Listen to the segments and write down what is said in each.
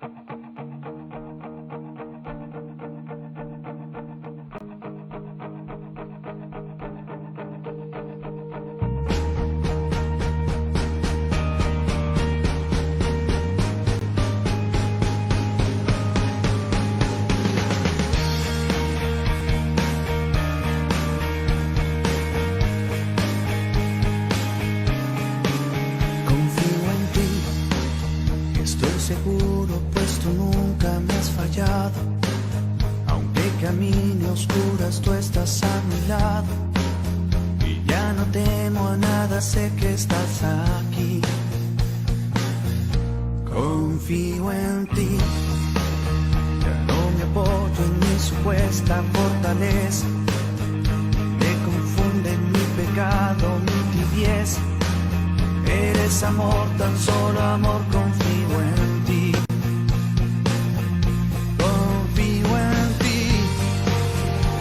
Confío en ti, estoy seguro, pues tú nunca me has fallado. Aunque camine a oscuras, tú estás a mi lado. Y ya no temo a nada, sé que estás aquí. Confío en ti, ya no me apoyo en mi supuesta fortaleza. Me confunde mi pecado, mi tibieza. Eres amor, tan solo amor, confío en ti. Confío en ti,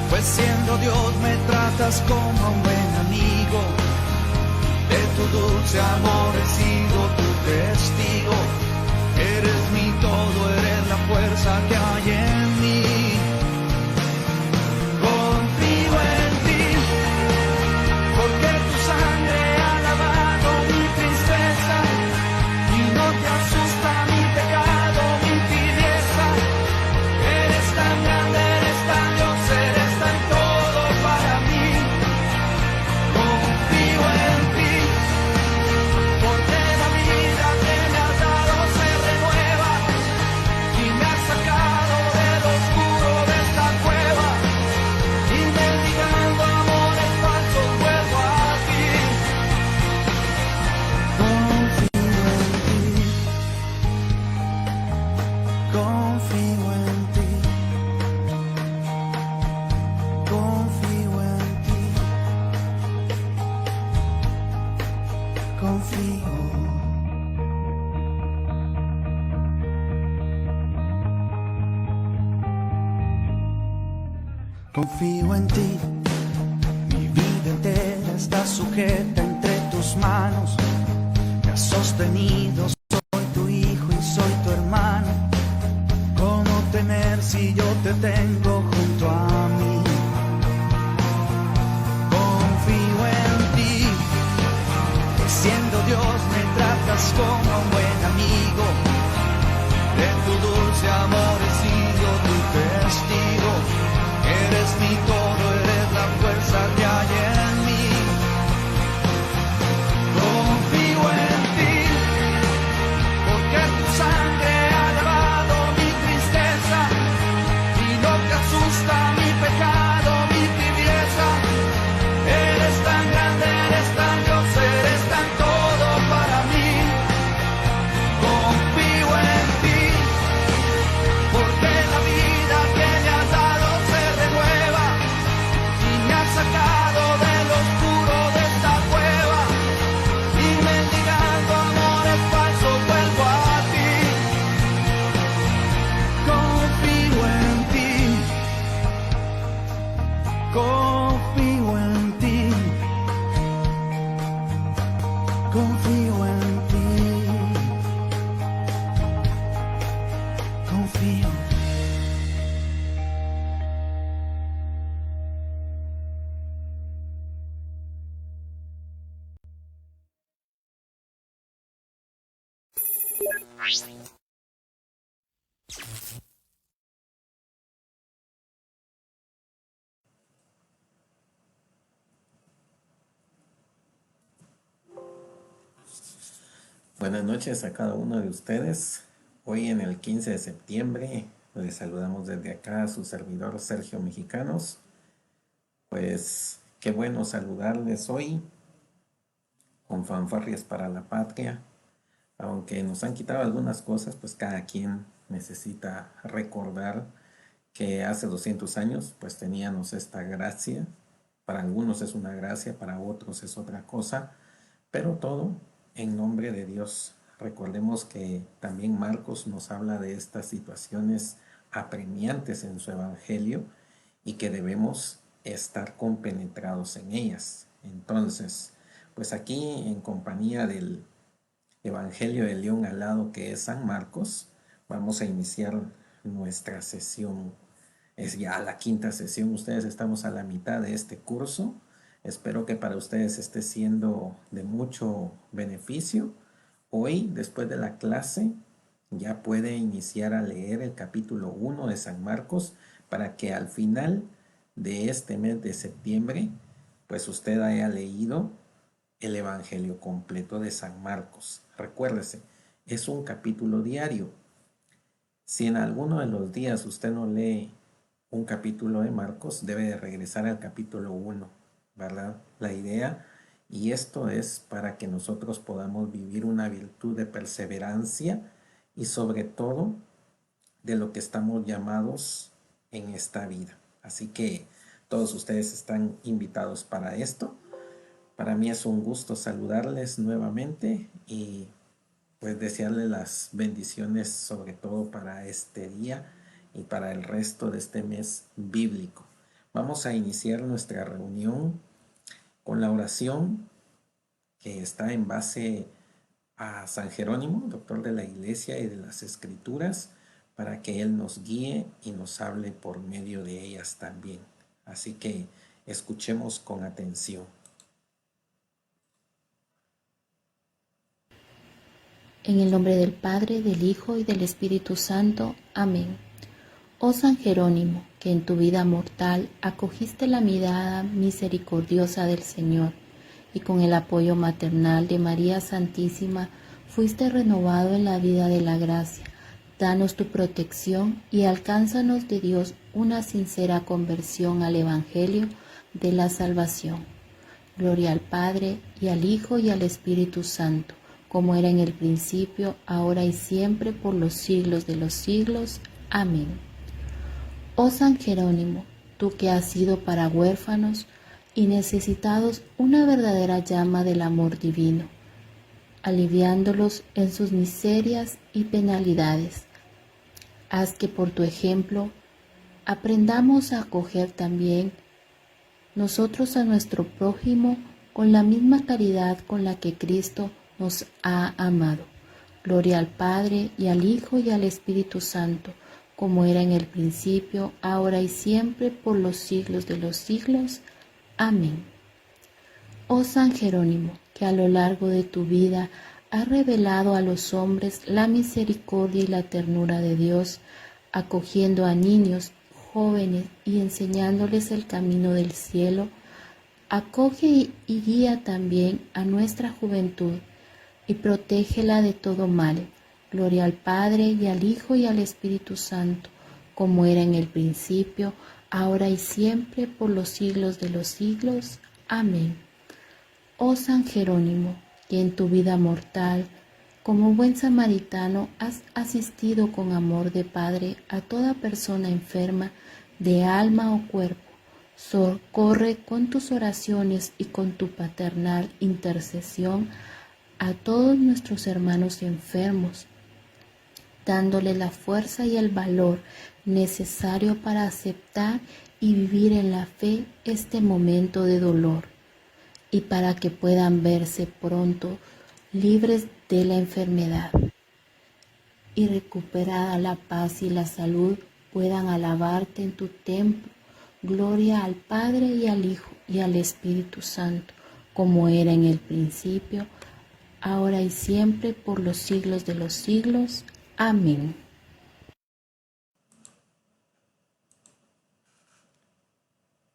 pues siendo Dios me tratas como a un buen amigo. De tu dulce amor he sido tu testigo. Eres mi todo, eres la fuerza que hay en mí. Confío en ti, porque tu sangre ha lavado mi tristeza y no te asusta mi pecado, mi tibieza. Eres tan grande, eres tan Dios, eres tan todo para mí. Confío en ti, porque la vida que me has dado se renueva y me has sacado del oscuro de esta cueva y mendigando amores falsos vuelvo a ti. Confío en ti, confío en ti, confío. Confío en ti, mi vida entera está sujeta entre tus manos. Me has sostenido, soy tu hijo y soy tu hermano. ¿Cómo temer si yo te tengo junto a mí? Confío en ti, que siendo Dios me tratas como a un buen amigo. De tu dulce amor he sido tu testigo. Eres mi todo, eres la fuerza que hay en mí. Confío en ti, porque tu sangre ha lavado mi tristeza y no te asusta mi pecado, mi tibieza. Eres tan grande, eres tan Dios, eres tan todo para mí. Confío en ti, porque la vida que me has dado se renueva y me has sacado del oscuro de esta cueva y mendigando amores falsos vuelvo a ti. Confío en ti, confío en ti, confío en ti, confío. Buenas noches a cada uno de ustedes. Hoy en el 15 de septiembre les saludamos desde acá a su servidor Sergio Mexicanos. Pues qué bueno saludarles hoy con fanfarrias para la patria. Aunque nos han quitado algunas cosas, pues cada quien necesita recordar que hace 200 años pues teníamos esta gracia. Para algunos es una gracia, para otros es otra cosa, pero todo en nombre de Dios. Recordemos que también Marcos nos habla de estas situaciones apremiantes en su evangelio y que debemos estar compenetrados en ellas. Entonces, pues aquí en compañía del Evangelio del León Alado, que es San Marcos, Vamos a iniciar nuestra sesión. Es ya la quinta sesión. Ustedes estamos a la mitad de este curso. Espero que para ustedes esté siendo de mucho beneficio. Hoy, después de la clase, ya puede iniciar a leer el capítulo 1 de San Marcos para que al final de este mes de septiembre, pues usted haya leído el Evangelio completo de San Marcos. Recuérdese, es un capítulo diario. Si en alguno de los días usted no lee un capítulo de Marcos, debe de regresar al capítulo 1, ¿verdad? La idea, y esto es para que nosotros podamos vivir una virtud de perseverancia y sobre todo de lo que estamos llamados en esta vida. Así que todos ustedes están invitados para esto. Para mí es un gusto saludarles nuevamente y pues desearles las bendiciones sobre todo para este día y para el resto de este mes bíblico. Vamos a iniciar nuestra reunión con la oración que está en base a San Jerónimo, doctor de la Iglesia y de las Escrituras, para que Él nos guíe y nos hable por medio de ellas también. Así que escuchemos con atención. En el nombre del Padre, del Hijo y del Espíritu Santo. Amén. Oh San Jerónimo, que en tu vida mortal acogiste la mirada misericordiosa del Señor y con el apoyo maternal de María Santísima fuiste renovado en la vida de la gracia. Danos tu protección y alcánzanos de Dios una sincera conversión al Evangelio de la salvación. Gloria al Padre, y al Hijo, y al Espíritu Santo, como era en el principio, ahora y siempre, por los siglos de los siglos. Amén. Oh San Jerónimo, tú que has sido para huérfanos y necesitados una verdadera llama del amor divino, aliviándolos en sus miserias y penalidades, haz que por tu ejemplo aprendamos a acoger también nosotros a nuestro prójimo con la misma caridad con la que Cristo nos ha amado. Gloria al Padre, y al Hijo, y al Espíritu Santo, como era en el principio, ahora y siempre, por los siglos de los siglos. Amén. Oh San Jerónimo, que a lo largo de tu vida has revelado a los hombres la misericordia y la ternura de Dios, acogiendo a niños, jóvenes y enseñándoles el camino del cielo, acoge y guía también a nuestra juventud y protégela de todo mal. Gloria al Padre, y al Hijo, y al Espíritu Santo, como era en el principio, ahora y siempre, por los siglos de los siglos. Amén. Oh San Jerónimo, que en tu vida mortal, como buen samaritano, has asistido con amor de Padre a toda persona enferma de alma o cuerpo, socorre con tus oraciones y con tu paternal intercesión a todos nuestros hermanos enfermos, dándole la fuerza y el valor necesario para aceptar y vivir en la fe este momento de dolor, y para que puedan verse pronto libres de la enfermedad y recuperada la paz y la salud, puedan alabarte en tu templo. Gloria al Padre, y al Hijo, y al Espíritu Santo, como era en el principio, ahora y siempre, por los siglos de los siglos. Amén.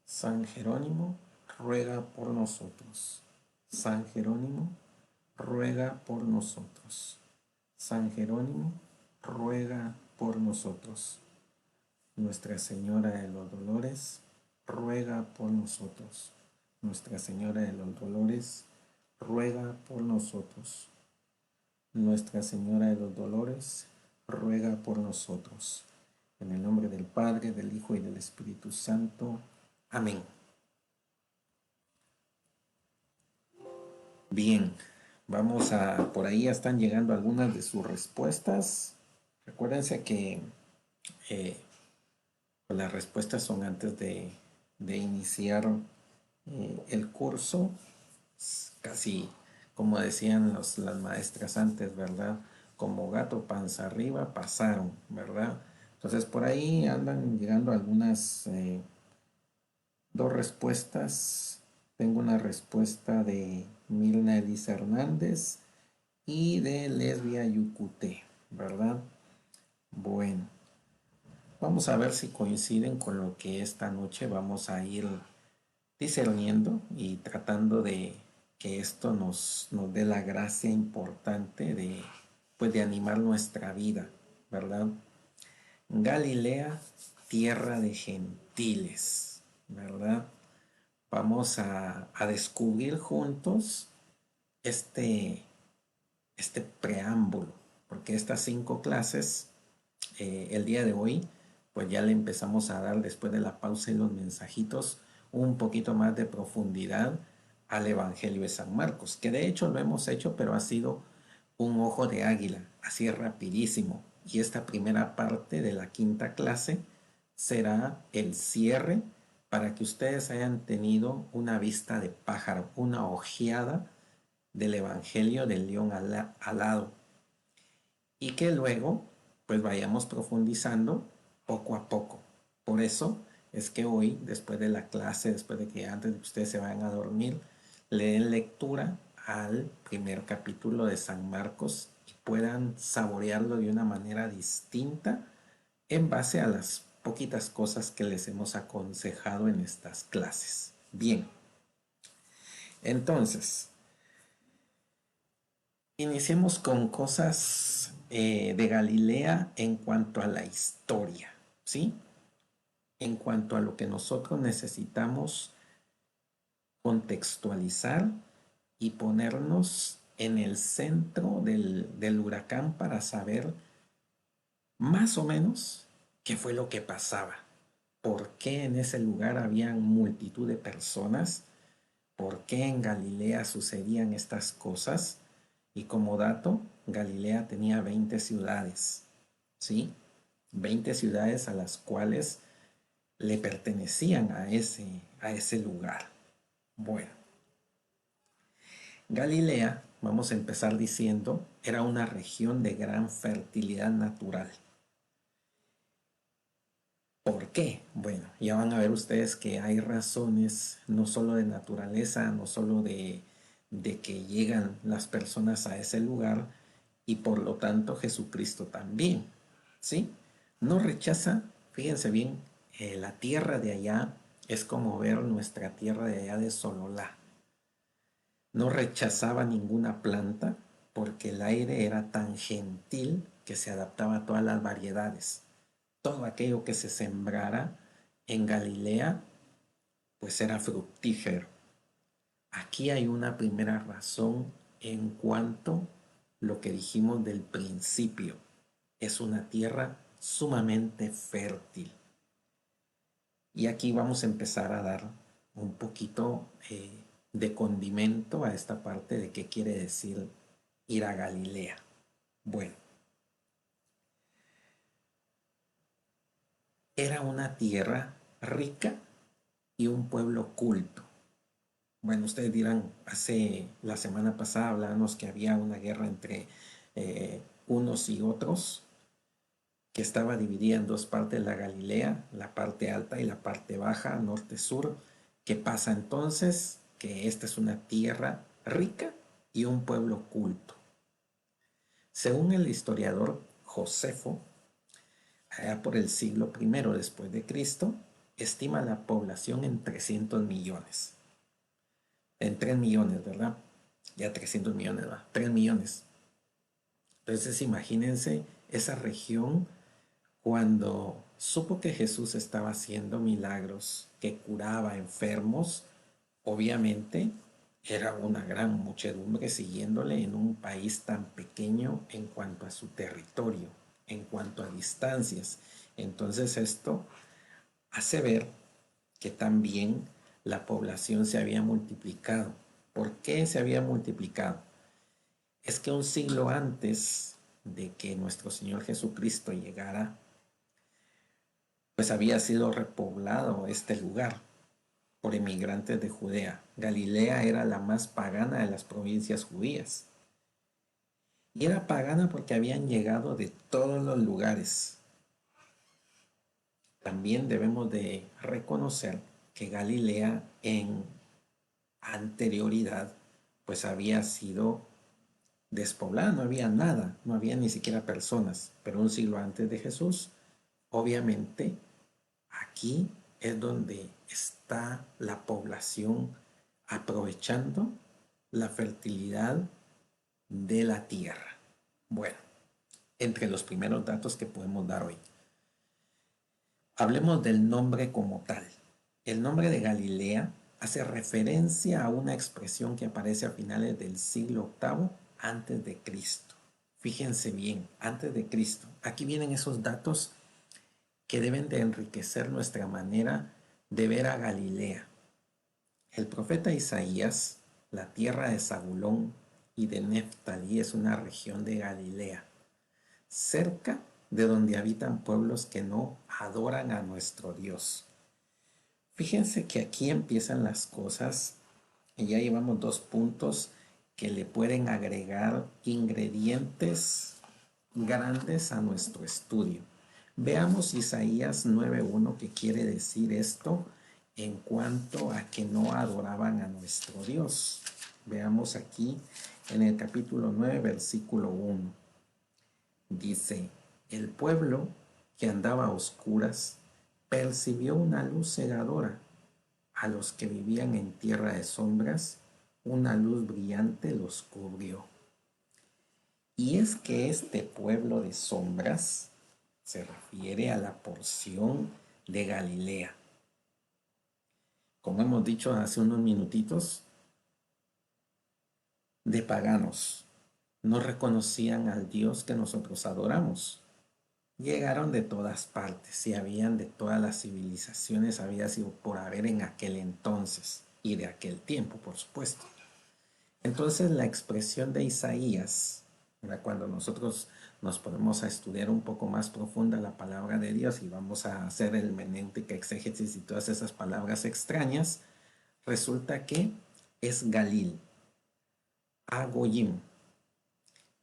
San Jerónimo, ruega por nosotros. San Jerónimo, ruega por nosotros. San Jerónimo, ruega por nosotros. Nuestra Señora de los Dolores, ruega por nosotros. Nuestra Señora de los Dolores, ruega por nosotros. Nuestra Señora de los Dolores, ruega por nosotros. En el nombre del Padre, del Hijo y del Espíritu Santo. Amén. Bien, vamos a, por ahí están llegando algunas de sus respuestas. Recuérdense que las respuestas son antes de iniciar el curso, casi como decían las maestras antes, ¿verdad? como gato panza arriba pasaron, ¿verdad? Entonces por ahí andan llegando algunas dos respuestas. Tengo una respuesta de Mirna Elisa Hernández y de Lesbia Yucuté, ¿verdad? Bueno, vamos a ver si coinciden con lo que esta noche vamos a ir discerniendo y tratando de que esto nos dé la gracia importante de, pues, de animar nuestra vida, ¿verdad? Galilea, tierra de gentiles, ¿verdad? Vamos a descubrir juntos este, este preámbulo, porque estas 5 clases, el día de hoy, pues ya le empezamos a dar, después de la pausa y los mensajitos, un poquito más de profundidad al Evangelio de San Marcos, que de hecho lo hemos hecho, pero ha sido un ojo de águila, así rapidísimo. Y esta primera parte de la 5ª clase será el cierre para que ustedes hayan tenido una vista de pájaro, una ojeada del Evangelio del León Alado, y que luego pues vayamos profundizando poco a poco. Por eso es que hoy, después de la clase, después de que antes de que ustedes se vayan a dormir, le den lectura al primer capítulo de San Marcos y puedan saborearlo de una manera distinta en base a las poquitas cosas que les hemos aconsejado en estas clases. Bien, entonces, iniciemos con cosas de Galilea en cuanto a la historia, ¿sí? En cuanto a lo que nosotros necesitamos contextualizar y ponernos en el centro del huracán para saber más o menos qué fue lo que pasaba, por qué en ese lugar había multitud de personas, por qué en Galilea sucedían estas cosas. Y como dato, Galilea tenía 20 ciudades, ¿sí? 20 ciudades a las cuales le pertenecían a ese lugar. Bueno, Galilea, vamos a empezar diciendo, era una región de gran fertilidad natural. ¿Por qué? Bueno, ya van a ver ustedes que hay razones no solo de naturaleza, no solo de que llegan las personas a ese lugar, y por lo tanto Jesucristo también, ¿sí? No rechaza, fíjense bien, la tierra de allá es como ver nuestra tierra de allá de Sololá. No rechazaba ninguna planta porque el aire era tan gentil que se adaptaba a todas las variedades. Todo aquello que se sembrara en Galilea, pues era fructífero. Aquí hay una primera razón en cuanto a lo que dijimos del principio. Es una tierra sumamente fértil. Y aquí vamos a empezar a dar un poquito de condimento a esta parte de qué quiere decir ir a Galilea. Bueno, era una tierra rica y un pueblo culto. Bueno, ustedes dirán, la semana pasada hablábamos que había una guerra entre unos y otros, que estaba dividida en 2 partes la Galilea, la parte alta y la parte baja, norte-sur. ¿Qué pasa entonces? Que esta es una tierra rica y un pueblo culto. Según el historiador Josefo, allá por el siglo I después de Cristo, estima la población en 300 millones. En 3 millones, ¿verdad? Ya 300 millones, ¿va? 3 millones. Entonces imagínense esa región cuando supo que Jesús estaba haciendo milagros, que curaba enfermos. Obviamente era una gran muchedumbre siguiéndole en un país tan pequeño en cuanto a su territorio, en cuanto a distancias. Entonces esto hace ver que también la población se había multiplicado. ¿Por qué se había multiplicado? Es que un siglo antes de que nuestro Señor Jesucristo llegara, pues había sido repoblado este lugar por inmigrantes de Judea. Galilea era la más pagana de las provincias judías. Y era pagana porque habían llegado de todos los lugares. También debemos de reconocer que Galilea en anterioridad pues había sido despoblada, no había nada, no había ni siquiera personas, pero un siglo antes de Jesús, obviamente aquí es donde está la población aprovechando la fertilidad de la tierra. Bueno, entre los primeros datos que podemos dar hoy. Hablemos del nombre como tal. El nombre de Galilea hace referencia a una expresión que aparece a finales del siglo VIII antes de Cristo. Fíjense bien, antes de Cristo. Aquí vienen esos datos que deben de enriquecer nuestra manera de ver a Galilea. El profeta Isaías, la tierra de Zabulón y de Neftalí es una región de Galilea, cerca de donde habitan pueblos que no adoran a nuestro Dios. Fíjense que aquí empiezan las cosas y ya llevamos 2 puntos que le pueden agregar ingredientes grandes a nuestro estudio. Veamos Isaías 9:1 que quiere decir esto en cuanto a que no adoraban a nuestro Dios. Veamos aquí en el capítulo 9, versículo 1. Dice, el pueblo que andaba a oscuras percibió una luz cegadora. A los que vivían en tierra de sombras, una luz brillante los cubrió. Y es que este pueblo de sombras se refiere a la porción de Galilea. Como hemos dicho hace unos minutitos, de paganos. No reconocían al Dios que nosotros adoramos. Llegaron de todas partes y habían de todas las civilizaciones, había sido por haber en aquel entonces y de aquel tiempo, por supuesto. Entonces la expresión de Isaías, cuando nosotros nos ponemos a estudiar un poco más profunda la palabra de Dios y vamos a hacer el menéntica exégesis y todas esas palabras extrañas, resulta que es Galil, Agoyim,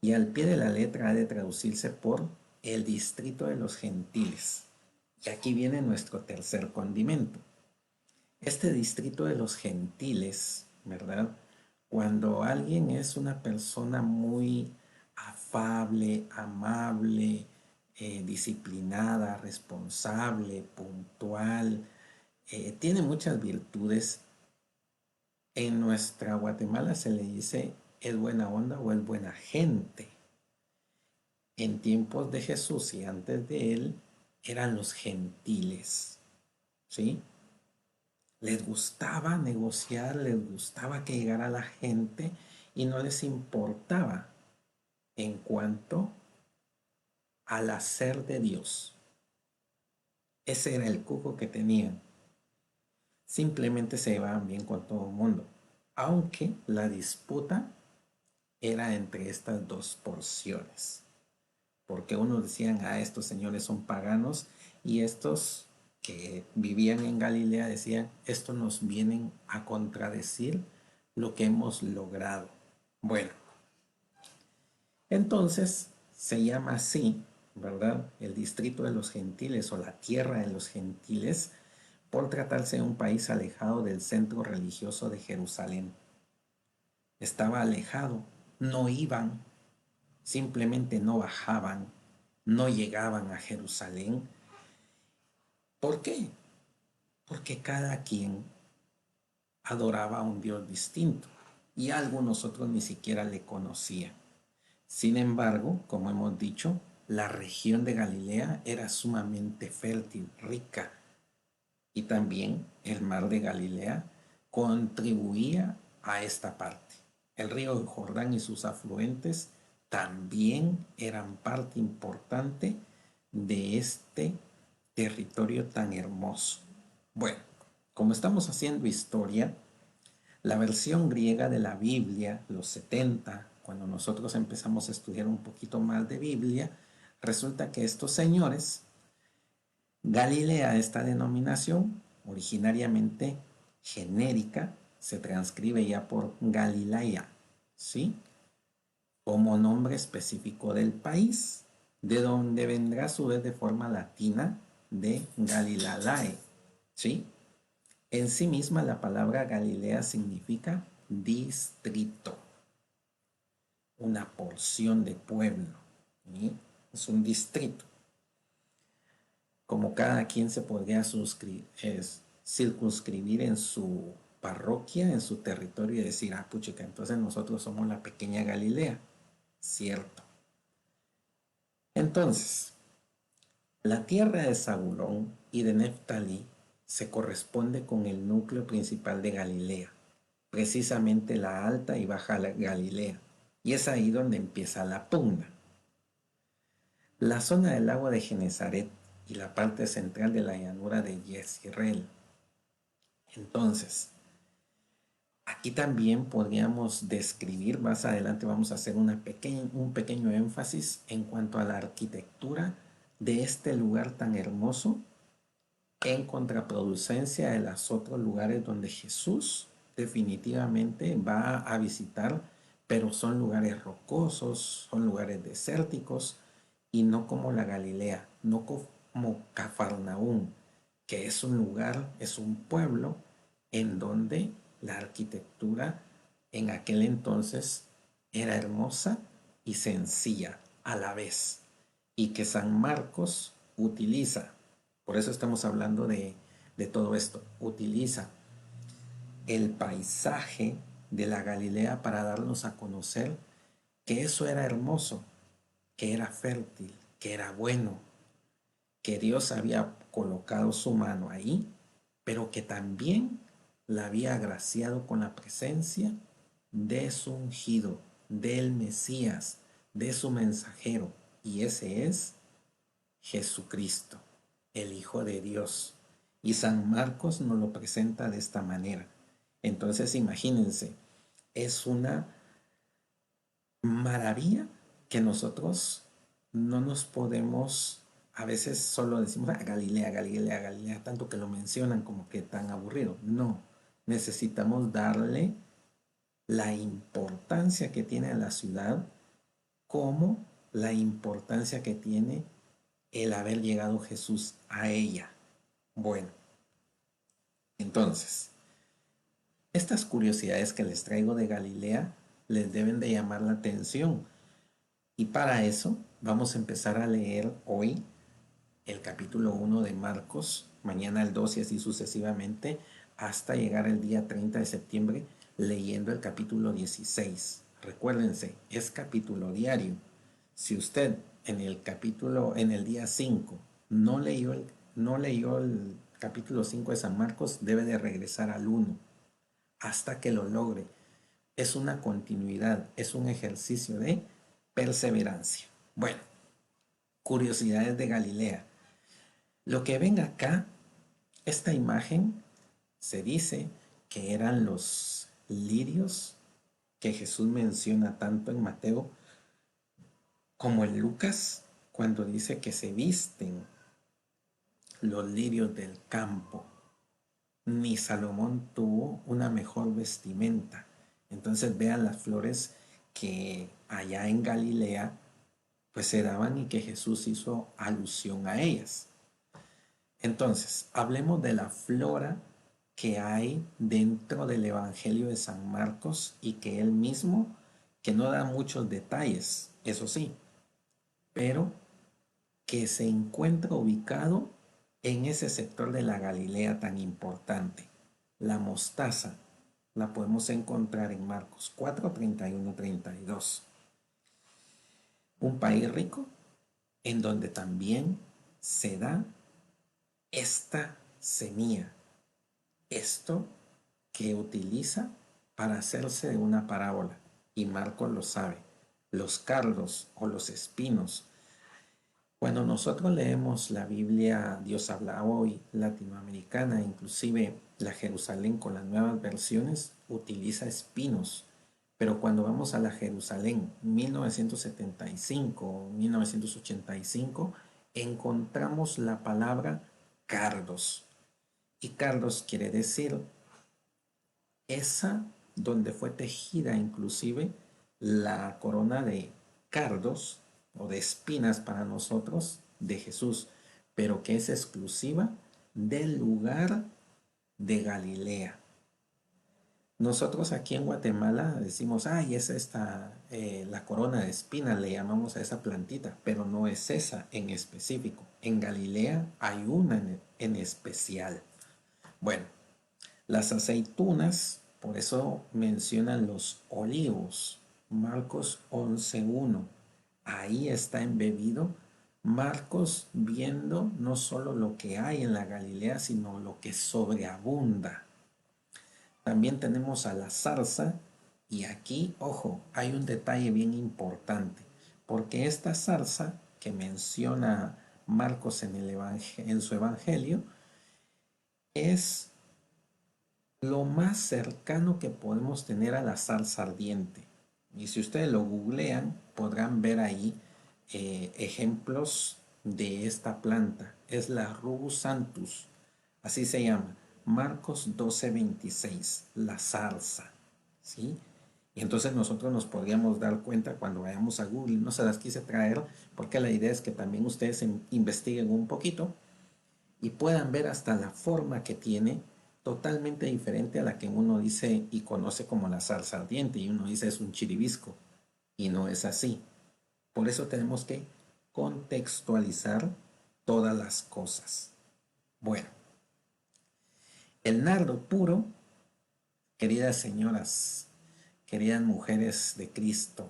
y al pie de la letra ha de traducirse por el distrito de los gentiles. Y aquí viene nuestro tercer condimento. Este distrito de los gentiles, ¿verdad? Cuando alguien es una persona muy afable, amable, disciplinada, responsable, puntual, tiene muchas virtudes. En nuestra Guatemala se le dice es buena onda o es buena gente. En tiempos de Jesús y antes de él eran los gentiles, ¿sí? Les gustaba negociar, les gustaba que llegara la gente y no les importaba en cuanto al hacer de Dios. Ese era el cuco que tenían. Simplemente se llevaban bien con todo el mundo, aunque la disputa era entre estas 2 porciones. Porque unos decían, estos señores son paganos, y estos que vivían en Galilea decían, estos nos vienen a contradecir lo que hemos logrado. Bueno, entonces se llama así, ¿verdad? El distrito de los gentiles o la tierra de los gentiles, por tratarse de un país alejado del centro religioso de Jerusalén. Estaba alejado, no iban, simplemente no bajaban, no llegaban a Jerusalén. ¿Por qué? Porque cada quien adoraba a un Dios distinto y algunos otros ni siquiera le conocían. Sin embargo, como hemos dicho, la región de Galilea era sumamente fértil, rica, y también el mar de Galilea contribuía a esta parte. El río Jordán y sus afluentes también eran parte importante de este territorio tan hermoso. Bueno, como estamos haciendo historia, la versión griega de la Biblia, los 70, cuando nosotros empezamos a estudiar un poquito más de Biblia, resulta que estos señores, Galilea, esta denominación, originariamente genérica, se transcribe ya por Galilea, ¿sí? como nombre específico del país, de donde vendrá a su vez de forma latina de Galilalae, ¿sí? En sí misma la palabra Galilea significa distrito, una porción de pueblo, ¿sí? Es un distrito. Como cada quien se podría circunscribir en su parroquia, en su territorio y decir, ah, puchica, entonces nosotros somos la pequeña Galilea, cierto. Entonces, la tierra de Zabulón y de Neftalí se corresponde con el núcleo principal de Galilea, precisamente la alta y baja Galilea, y es ahí donde empieza la pugna. La zona del lago de Genezaret y la parte central de la llanura de Jezreel. Entonces, aquí también podríamos describir, más adelante vamos a hacer un pequeño énfasis en cuanto a la arquitectura de este lugar tan hermoso en contraproducencia de los otros lugares donde Jesús definitivamente va a visitar, pero son lugares rocosos, son lugares desérticos y no como la Galilea, no como Cafarnaúm, que es un lugar, es un pueblo en donde la arquitectura en aquel entonces era hermosa y sencilla a la vez, y que San Marcos utiliza. Por eso estamos hablando de todo esto. Utiliza el paisaje de la Galilea para darnos a conocer que eso era hermoso, que era fértil, que era bueno, que Dios había colocado su mano ahí, pero que también la había agraciado con la presencia de su ungido, del Mesías, de su mensajero, y ese es Jesucristo, el Hijo de Dios. Y San Marcos nos lo presenta de esta manera. Entonces imagínense, es una maravilla que nosotros no nos podemos, a veces solo decimos, ah, Galilea, Galilea, Galilea, tanto que lo mencionan como que tan aburrido. No, necesitamos darle la importancia que tiene la ciudad como la importancia que tiene el haber llegado Jesús a ella. Bueno, entonces, estas curiosidades que les traigo de Galilea les deben de llamar la atención. Y para eso vamos a empezar a leer hoy el capítulo 1 de Marcos, mañana el 2 y así sucesivamente, hasta llegar el día 30 de septiembre leyendo el capítulo 16. Recuérdense, es capítulo diario. Si usted en el día 5 no leyó el capítulo 5 de San Marcos, debe de regresar al 1 hasta que lo logre. Es una continuidad, es un ejercicio de perseverancia. Bueno, curiosidades de Galilea. Lo que ven acá, esta imagen, se dice que eran los lirios que Jesús menciona tanto en Mateo como en Lucas, cuando dice que se visten los lirios del campo. Ni Salomón tuvo una mejor vestimenta. Entonces vean las flores que allá en Galilea pues se daban y que Jesús hizo alusión a ellas. Entonces, hablemos de la flora que hay dentro del Evangelio de San Marcos y que él mismo, que no da muchos detalles, eso sí, pero que se encuentra ubicado en ese sector de la Galilea tan importante. La mostaza la podemos encontrar en Marcos 4, 31, 32. Un país rico en donde también se da esta semilla, esto que utiliza para hacerse de una parábola, y Marcos lo sabe, los cardos o los espinos. Cuando nosotros leemos la Biblia Dios habla hoy latinoamericana, inclusive la Jerusalén con las nuevas versiones, utiliza espinos. Pero cuando vamos a la Jerusalén 1975 o 1985, encontramos la palabra cardos. Y cardos quiere decir esa donde fue tejida inclusive la corona de cardos o de espinas para nosotros de Jesús, pero que es exclusiva del lugar de Galilea. Nosotros aquí en Guatemala decimos, ay, es esta, la corona de espinas, le llamamos a esa plantita, pero no es esa en específico. En Galilea hay una en especial. Bueno, las aceitunas, por eso mencionan los olivos. Marcos 11:1. Ahí está embebido Marcos viendo no solo lo que hay en la Galilea, sino lo que sobreabunda. También tenemos a la zarza y aquí, ojo, hay un detalle bien importante, porque esta zarza que menciona Marcos en su evangelio es lo más cercano que podemos tener a la zarza ardiente. Y si ustedes lo googlean, podrán ver ahí ejemplos de esta planta. Es la Rubus santus, así se llama. Marcos 12:26, la zarza, ¿sí? Y entonces nosotros nos podríamos dar cuenta cuando vayamos a Google. No se las quise traer porque la idea es que también ustedes investiguen un poquito y puedan ver hasta la forma que tiene, totalmente diferente a la que uno dice y conoce como la zarza ardiente, y uno dice es un chiribisco, y no es así. Por eso tenemos que contextualizar todas las cosas. Bueno, el nardo puro, queridas señoras, queridas mujeres de Cristo,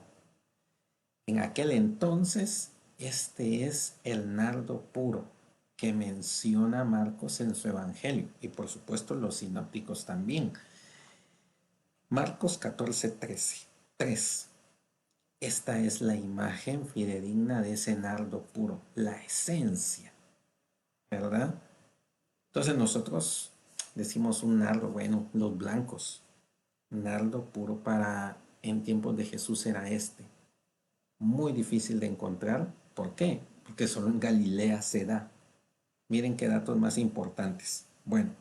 en aquel entonces este es el nardo puro que menciona Marcos en su evangelio, y por supuesto los sinópticos también. Marcos 14:3. Esta es la imagen fidedigna de ese nardo puro, la esencia, ¿verdad? Entonces nosotros decimos un nardo, bueno, los blancos, nardo puro para en tiempos de Jesús era este. Muy difícil de encontrar. ¿Por qué? Porque solo en Galilea se da. Miren qué datos más importantes. Bueno,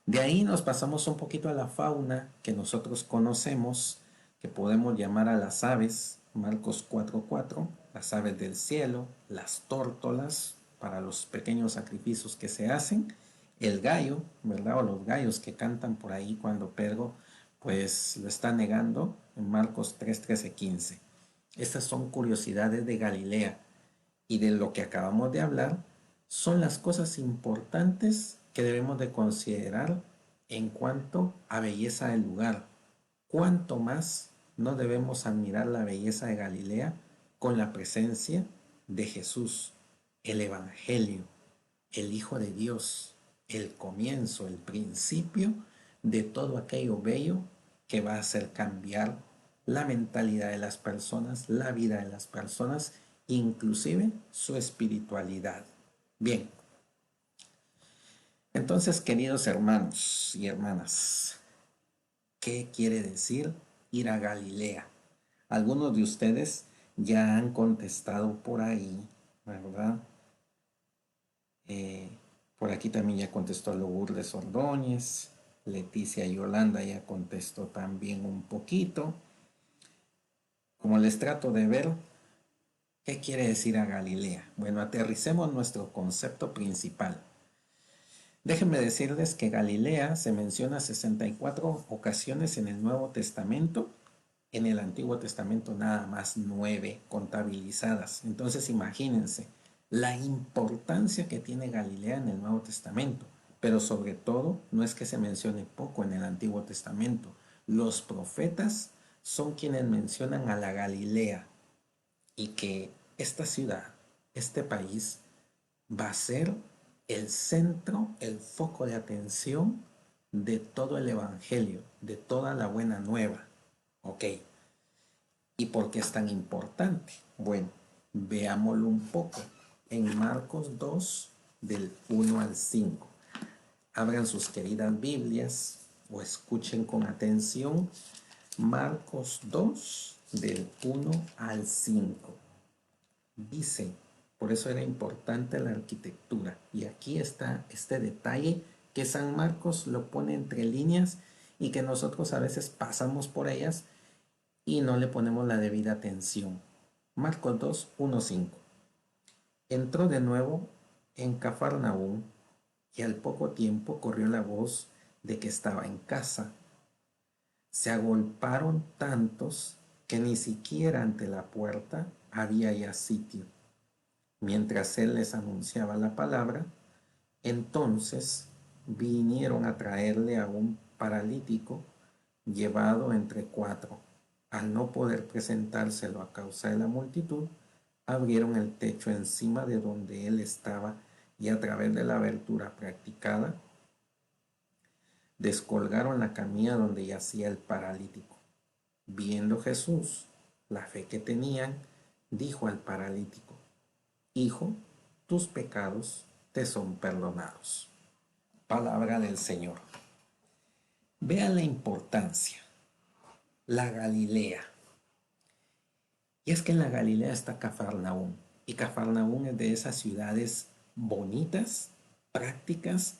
de ahí nos pasamos un poquito a la fauna que nosotros conocemos, que podemos llamar a las aves, Marcos 4:4, las aves del cielo, las tórtolas para los pequeños sacrificios que se hacen, el gallo, ¿verdad? O los gallos que cantan por ahí cuando Pedro pues lo está negando en Marcos 3:13-15. Estas son curiosidades de Galilea, y de lo que acabamos de hablar son las cosas importantes que debemos de considerar en cuanto a belleza del lugar. ¿Cuánto más no debemos admirar la belleza de Galilea con la presencia de Jesús, el Evangelio, el Hijo de Dios, el comienzo, el principio de todo aquello bello que va a hacer cambiar la mentalidad de las personas, la vida de las personas, inclusive su espiritualidad? Bien, entonces, queridos hermanos y hermanas, ¿qué quiere decir ir a Galilea? Algunos de ustedes ya han contestado por ahí, ¿verdad? Por aquí también ya contestó Lourdes Ordóñez, Leticia Yolanda ya contestó también un poquito. Como les trato de ver, ¿qué quiere decir a Galilea? Bueno, aterricemos nuestro concepto principal. Déjenme decirles que Galilea se menciona 64 ocasiones en el Nuevo Testamento, en el Antiguo Testamento nada más 9 contabilizadas. Entonces imagínense la importancia que tiene Galilea en el Nuevo Testamento, pero sobre todo no es que se mencione poco en el Antiguo Testamento. Los profetas son quienes mencionan a la Galilea, y que esta ciudad, este país, va a ser el centro, el foco de atención de todo el Evangelio, de toda la buena nueva. Ok. ¿Y por qué es tan importante? Bueno, veámoslo un poco. En Marcos 2, del 1 al 5. Abran sus queridas Biblias o escuchen con atención Marcos 2, del 1 al 5. Dice, por eso era importante la arquitectura. Y aquí está este detalle que San Marcos lo pone entre líneas y que nosotros a veces pasamos por ellas y no le ponemos la debida atención. Marcos 2, 1, 5. Entró de nuevo en Cafarnaúm y al poco tiempo corrió la voz de que estaba en casa. Se agolparon tantos que ni siquiera ante la puerta había ya sitio. Mientras él les anunciaba la palabra, entonces vinieron a traerle a un paralítico llevado entre 4. Al no poder presentárselo a causa de la multitud, abrieron el techo encima de donde él estaba y a través de la abertura practicada, descolgaron la camilla donde yacía el paralítico. Viendo Jesús la fe que tenían, dijo al paralítico: Hijo, tus pecados te son perdonados. Palabra del Señor. Vean la importancia. La Galilea. Y es que en la Galilea está Cafarnaúm. Y Cafarnaúm es de esas ciudades bonitas, prácticas,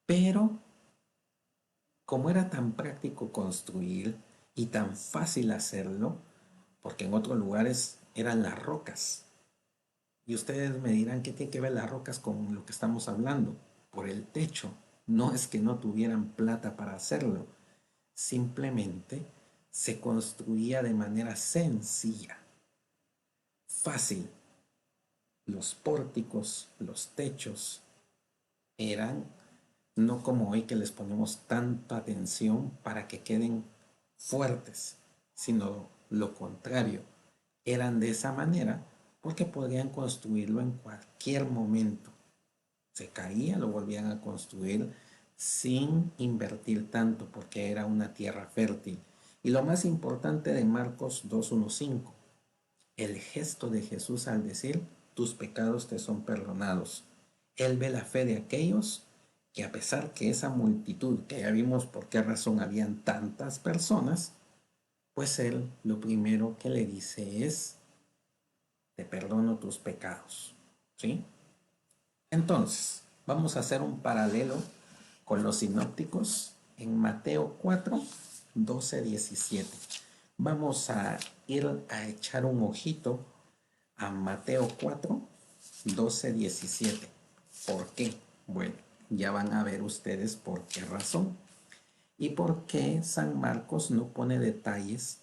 pero como era tan práctico construir y tan fácil hacerlo, porque en otros lugares eran las rocas. Y ustedes me dirán, ¿qué tiene que ver las rocas con lo que estamos hablando? Por el techo. No es que no tuvieran plata para hacerlo. Simplemente se construía de manera sencilla, fácil. Los pórticos, los techos eran no como hoy que les ponemos tanta atención para que queden fuertes, sino lo contrario. Eran de esa manera porque podían construirlo en cualquier momento. Se caía, lo volvían a construir sin invertir tanto porque era una tierra fértil. Y lo más importante de Marcos 2:1-5, el gesto de Jesús al decir: tus pecados te son perdonados. Él ve la fe de aquellos que, a pesar que esa multitud, que ya vimos por qué razón habían tantas personas, pues él lo primero que le dice es: te perdono tus pecados. ¿Sí? Entonces, vamos a hacer un paralelo con los sinópticos en Mateo 4, 12, 17. Vamos a ir a echar un ojito a Mateo 4, 12, 17. ¿Por qué? Bueno, ya van a ver ustedes por qué razón. Y por qué San Marcos no pone detalles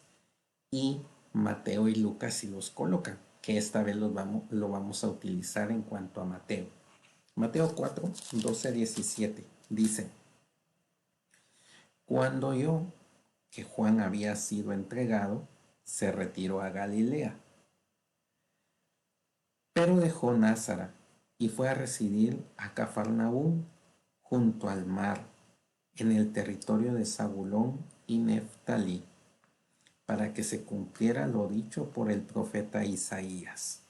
y Mateo y Lucas sí los colocan, que esta vez lo vamos a utilizar en cuanto a Mateo. Mateo 4, 12, 17 dice: cuando oyó que Juan había sido entregado, se retiró a Galilea, pero dejó Nazaret y fue a residir a Cafarnaúm, junto al mar, en el territorio de Zabulón y Neftalí, para que se cumpliera lo dicho por el profeta Isaías: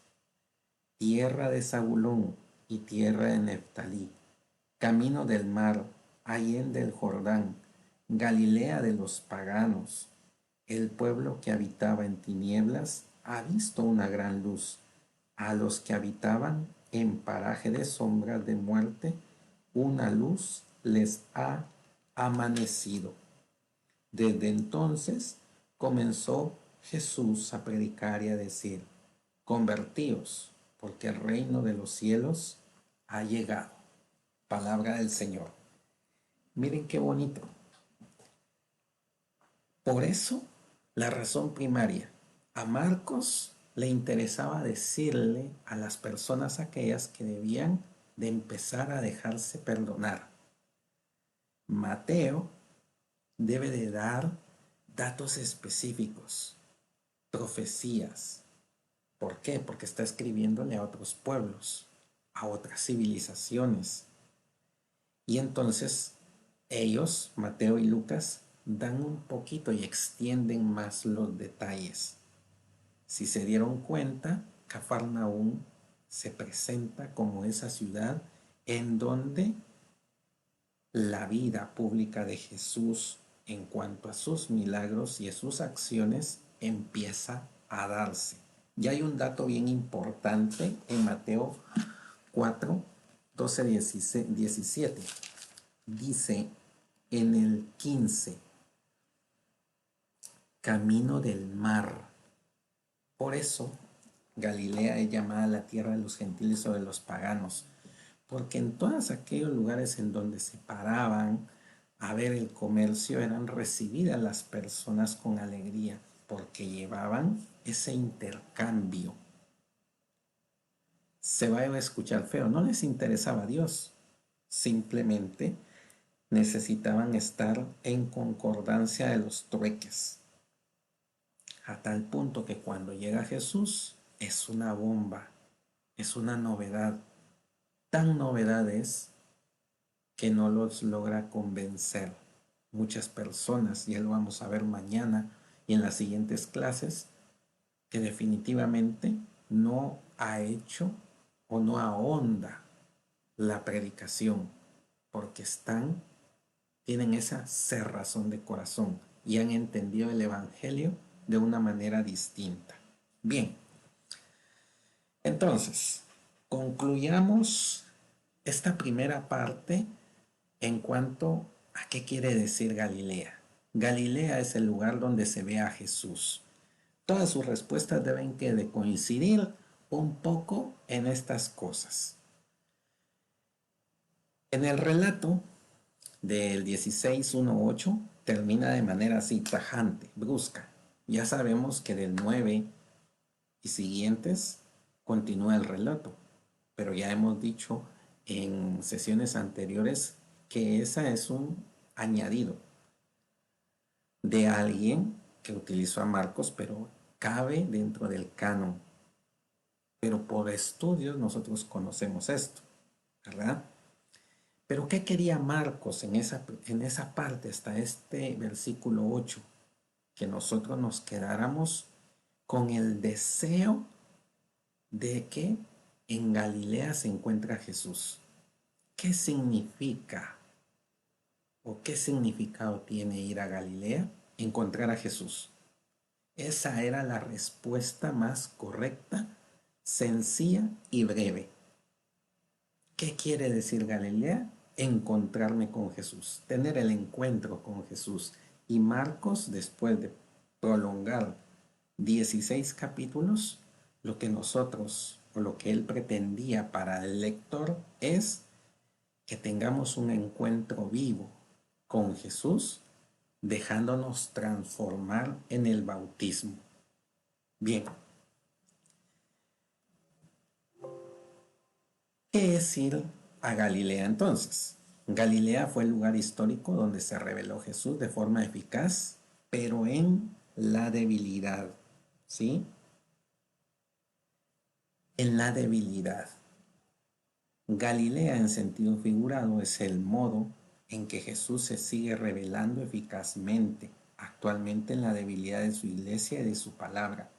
tierra de Zabulón y tierra de Neftalí, camino del mar, allende del Jordán, Galilea de los paganos. El pueblo que habitaba en tinieblas ha visto una gran luz. A los que habitaban en paraje de sombras de muerte, una luz les ha amanecido. Desde entonces comenzó Jesús a predicar y a decir: convertíos, porque el reino de los cielos ha llegado. Palabra del Señor. Miren qué bonito. Por eso, la razón primaria, a Marcos le interesaba decirle a las personas aquellas que debían de empezar a dejarse perdonar. Mateo debe de dar datos específicos, profecías. ¿Por qué? Porque está escribiéndole a otros pueblos, a otras civilizaciones. Y entonces ellos, Mateo y Lucas, dan un poquito y extienden más los detalles. Si se dieron cuenta, Cafarnaúm se presenta como esa ciudad en donde la vida pública de Jesús en cuanto a sus milagros y a sus acciones empieza a darse. Y hay un dato bien importante en Mateo 4, 12, 17. Dice en el 15: camino del mar. Por eso Galilea es llamada la tierra de los gentiles o de los paganos, porque en todos aquellos lugares en donde se paraban a ver el comercio eran recibidas las personas con alegría, porque llevaban ese intercambio. Se va a escuchar feo, no les interesaba a Dios, simplemente necesitaban estar en concordancia de los trueques, a tal punto que cuando llega Jesús es una bomba, es una novedad. Tan novedad es que no los logra convencer. Muchas personas, ya lo vamos a ver mañana y en las siguientes clases, que definitivamente no ha hecho o no ahonda la predicación, porque tienen esa cerrazón de corazón y han entendido el Evangelio de una manera distinta. Bien, entonces, concluyamos esta primera parte en cuanto a qué quiere decir Galilea. Galilea es el lugar donde se ve a Jesús. Todas sus respuestas deben de coincidir un poco en estas cosas. En el relato del 16:1-8 termina de manera así tajante, brusca. Ya sabemos que del 9 y siguientes continúa el relato, pero ya hemos dicho en sesiones anteriores que esa es un añadido de alguien que utilizó a Marcos, pero cabe dentro del canon. Pero por estudios nosotros conocemos esto, ¿verdad? Pero ¿qué quería Marcos en esa parte hasta este versículo 8? Que nosotros nos quedáramos con el deseo de que en Galilea se encuentra Jesús. ¿Qué significa o qué significado tiene ir a Galilea? Encontrar a Jesús. Esa era la respuesta más correcta, sencilla y breve. ¿Qué quiere decir Galilea? Encontrarme con Jesús, tener el encuentro con Jesús. Y Marcos, después de prolongar 16 capítulos, lo que nosotros o lo que él pretendía para el lector es que tengamos un encuentro vivo con Jesús, dejándonos transformar en el bautismo. Bien, ¿qué es ir a Galilea entonces? Galilea fue el lugar histórico donde se reveló Jesús de forma eficaz, pero en la debilidad, ¿sí? En la debilidad. Galilea en sentido figurado es el modo en que Jesús se sigue revelando eficazmente actualmente en la debilidad de su iglesia y de su palabra.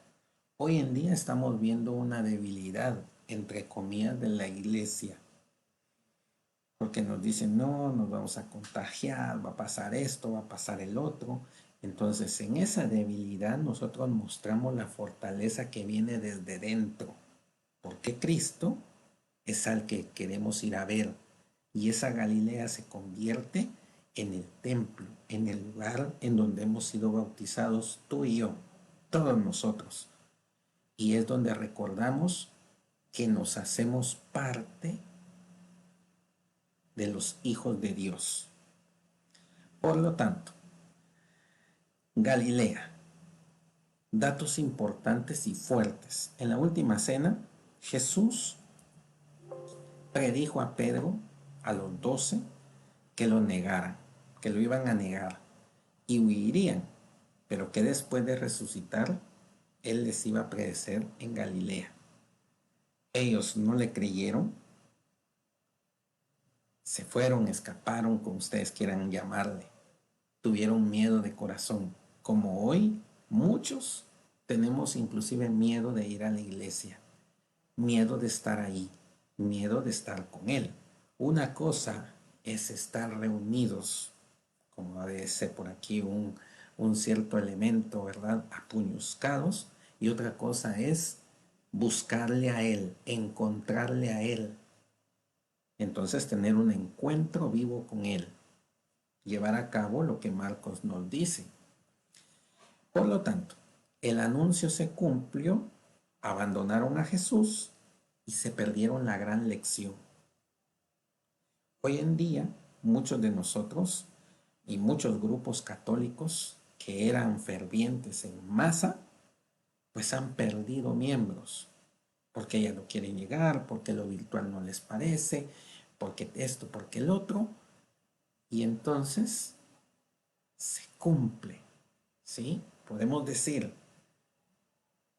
Hoy en día estamos viendo una debilidad, entre comillas, de la iglesia, porque nos dicen, no, nos vamos a contagiar, va a pasar esto, va a pasar el otro. Entonces, en esa debilidad nosotros mostramos la fortaleza que viene desde dentro, porque Cristo es al que queremos ir a ver, y esa Galilea se convierte en el templo, en el lugar en donde hemos sido bautizados tú y yo, todos nosotros. Y es donde recordamos que nos hacemos parte de los hijos de Dios. Por lo tanto, Galilea, datos importantes y fuertes. En la última cena, Jesús predijo a Pedro, a los 12, que lo negaran, que lo iban a negar y huirían, pero que después de resucitar, él les iba a predicar en Galilea. Ellos no le creyeron, se fueron, escaparon, como ustedes quieran llamarle, tuvieron miedo de corazón, como hoy muchos tenemos inclusive miedo de ir a la iglesia, miedo de estar ahí, miedo de estar con él. Una cosa es estar reunidos, como dice por aquí un cierto elemento, ¿verdad? Apuñuscados, y otra cosa es buscarle a él, encontrarle a él. Entonces tener un encuentro vivo con él, llevar a cabo lo que Marcos nos dice. Por lo tanto, el anuncio se cumplió, abandonaron a Jesús y se perdieron la gran lección. Hoy en día, muchos de nosotros y muchos grupos católicos que eran fervientes en masa, pues han perdido miembros, porque ya no quieren llegar, porque lo virtual no les parece, porque esto, porque el otro, y entonces se cumple, ¿sí? Podemos decir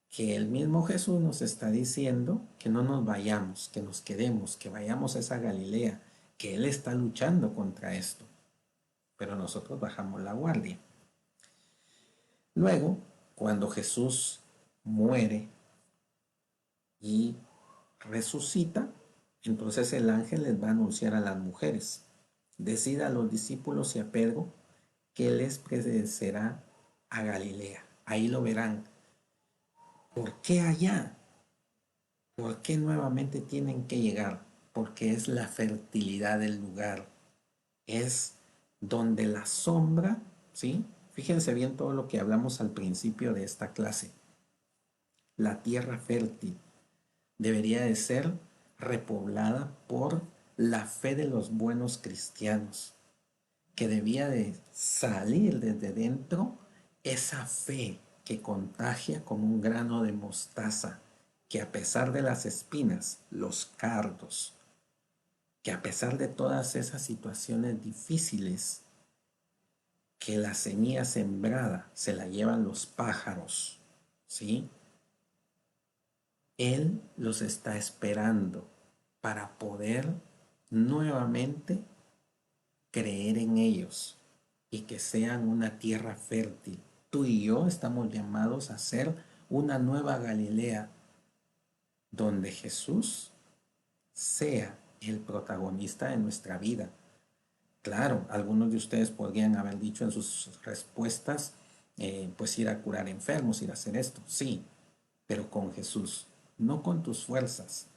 que el mismo Jesús nos está diciendo que no nos vayamos, que nos quedemos, que vayamos a esa Galilea, que Él está luchando contra esto, pero nosotros bajamos la guardia. Luego, cuando Jesús muere y resucita, entonces el ángel les va a anunciar a las mujeres: decida a los discípulos y a Pedro que les precederá a Galilea. Ahí lo verán. ¿Por qué allá? ¿Por qué nuevamente tienen que llegar? Porque es la fertilidad del lugar. Es donde la sombra, ¿sí? Fíjense bien todo lo que hablamos al principio de esta clase. La tierra fértil debería de ser repoblada por la fe de los buenos cristianos, que debía de salir desde dentro esa fe que contagia como un grano de mostaza, que a pesar de las espinas, los cardos, que a pesar de todas esas situaciones difíciles, que la semilla sembrada se la llevan los pájaros, ¿sí? Él los está esperando para poder nuevamente creer en ellos y que sean una tierra fértil. Tú y yo estamos llamados a ser una nueva Galilea, donde Jesús sea el protagonista de nuestra vida. Claro, algunos de ustedes podrían haber dicho en sus respuestas, pues ir a curar enfermos, ir a hacer esto. Sí, pero con Jesús, no con tus fuerzas,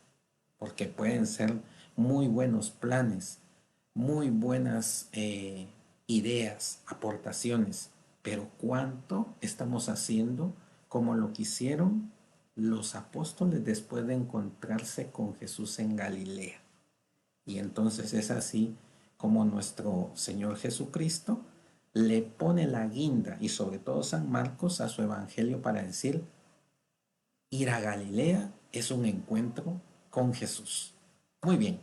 porque pueden ser muy buenos planes, muy buenas ideas, aportaciones, pero ¿cuánto estamos haciendo como lo que hicieron los apóstoles después de encontrarse con Jesús en Galilea? Y entonces es así como nuestro Señor Jesucristo le pone la guinda, y sobre todo San Marcos, a su evangelio para decir: ir a Galilea es un encuentro con Jesús. Muy bien,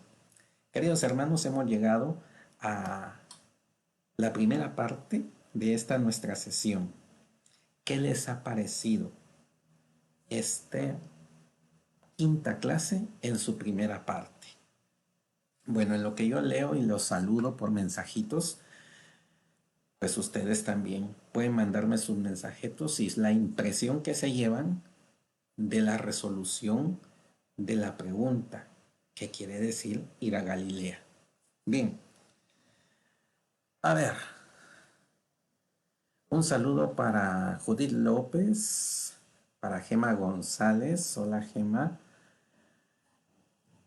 queridos hermanos, hemos llegado a la primera parte de esta nuestra sesión. ¿Qué les ha parecido esta quinta clase en su primera parte? Bueno, en lo que yo leo y los saludo por mensajitos, pues ustedes también pueden mandarme sus mensajitos y la impresión que se llevan de la resolución de la pregunta, que quiere decir ir a Galilea. Bien, a ver, un saludo para Judith López, para Gema González. Hola, Gema.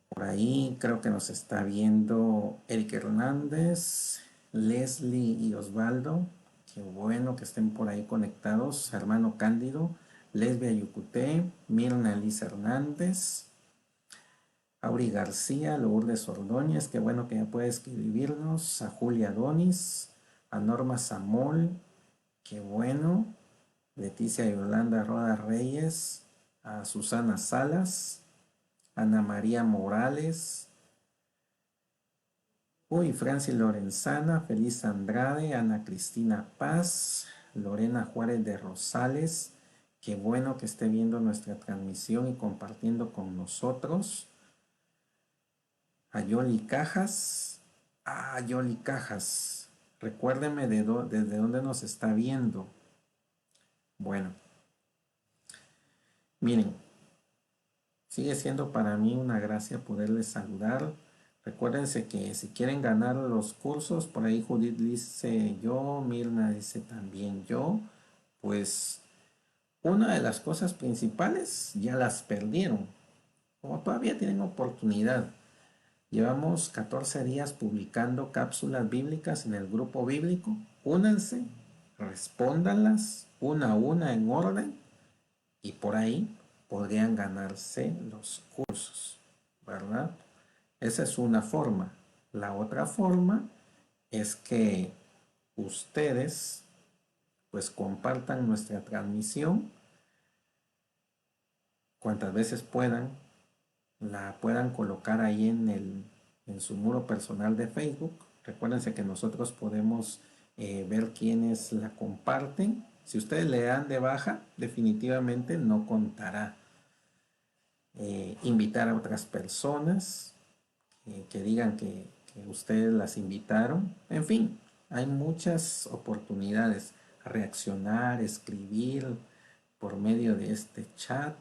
Por ahí creo que nos está viendo Eric Hernández, Leslie y Osvaldo. Qué bueno que estén por ahí conectados. Hermano Cándido, Lesbia Yucuté, Mirna Elisa Hernández, Auri García, Lourdes Ordóñez, qué bueno que ya puede escribirnos, a Julia Donis, a Norma Zamol, qué bueno, Leticia Yolanda Roda Reyes, a Susana Salas, Ana María Morales, Francis Lorenzana, Feliz Andrade, Ana Cristina Paz, Lorena Juárez de Rosales, qué bueno que esté viendo nuestra transmisión y compartiendo con nosotros. A Yoli Cajas, Yoli Cajas, recuérdeme desde dónde nos está viendo. Bueno, miren, sigue siendo para mí una gracia poderles saludar. Recuérdense que si quieren ganar los cursos, por ahí Judith dice yo, Mirna dice también yo, pues una de las cosas principales ya las perdieron, o todavía tienen oportunidad. Llevamos 14 días publicando cápsulas bíblicas en el grupo bíblico. Únanse, respóndanlas una a una en orden, y por ahí podrían ganarse los cursos, ¿verdad? Esa es una forma. La otra forma es que ustedes pues compartan nuestra transmisión cuantas veces puedan, la puedan colocar ahí en su muro personal de Facebook. Recuérdense que nosotros podemos ver quiénes la comparten. Si ustedes le dan de baja, definitivamente no contará. Invitar a otras personas que digan que ustedes las invitaron. En fin, hay muchas oportunidades. Reaccionar, escribir por medio de este chat,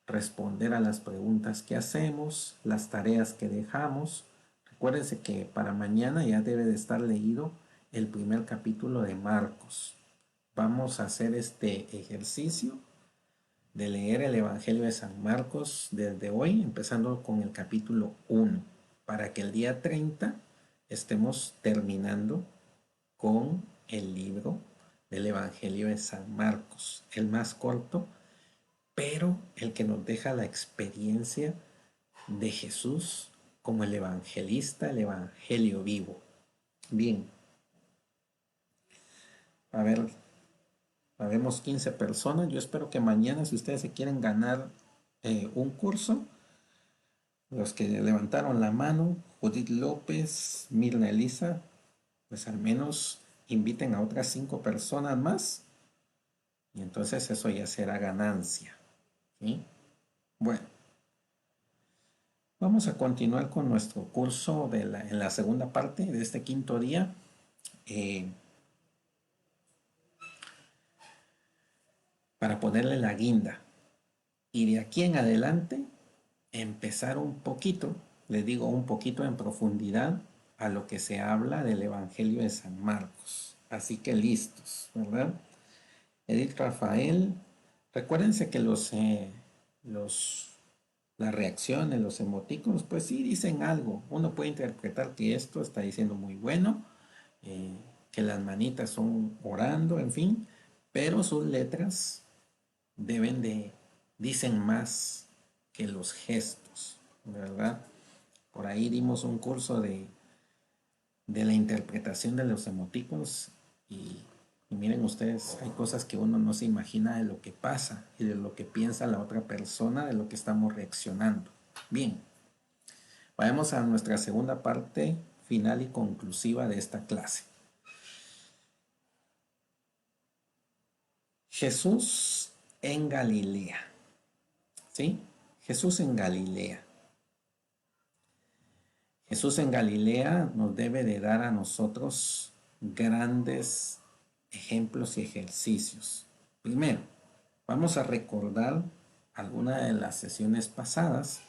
responder a las preguntas que hacemos, las tareas que dejamos. Recuérdense que para mañana ya debe de estar leído el primer capítulo de Marcos. Vamos a hacer este ejercicio de leer el Evangelio de San Marcos desde hoy, empezando con el capítulo 1, para que el día 30 estemos terminando con el libro del Evangelio de San Marcos, el más corto, pero el que nos deja la experiencia de Jesús como el evangelista, el evangelio vivo. Bien, a ver, habemos 15 personas. Yo espero que mañana, si ustedes se quieren ganar un curso, los que levantaron la mano, Judith López, Mirna Elisa, pues al menos inviten a otras 5 personas más, y entonces eso ya será ganancia. ¿Sí? Bueno, vamos a continuar con nuestro curso en la segunda parte de este quinto día. Para ponerle la guinda. Y de aquí en adelante, empezar un poquito, les digo un poquito en profundidad, a lo que se habla del Evangelio de San Marcos. Así que listos, ¿verdad? Edith Rafael, recuérdense que las reacciones, los emoticonos, pues sí dicen algo. Uno puede interpretar que esto está diciendo muy bueno, que las manitas son orando, en fin, pero sus letras dicen más que los gestos, ¿verdad? Por ahí dimos un curso de la interpretación de los emoticonos y miren ustedes, hay cosas que uno no se imagina de lo que pasa y de lo que piensa la otra persona, de lo que estamos reaccionando. Bien, vayamos a nuestra segunda parte final y conclusiva de esta clase. Jesús en Galilea. ¿Sí? Jesús en Galilea. Jesús en Galilea nos debe de dar a nosotros grandes ejemplos y ejercicios. Primero, vamos a recordar alguna de las sesiones pasadas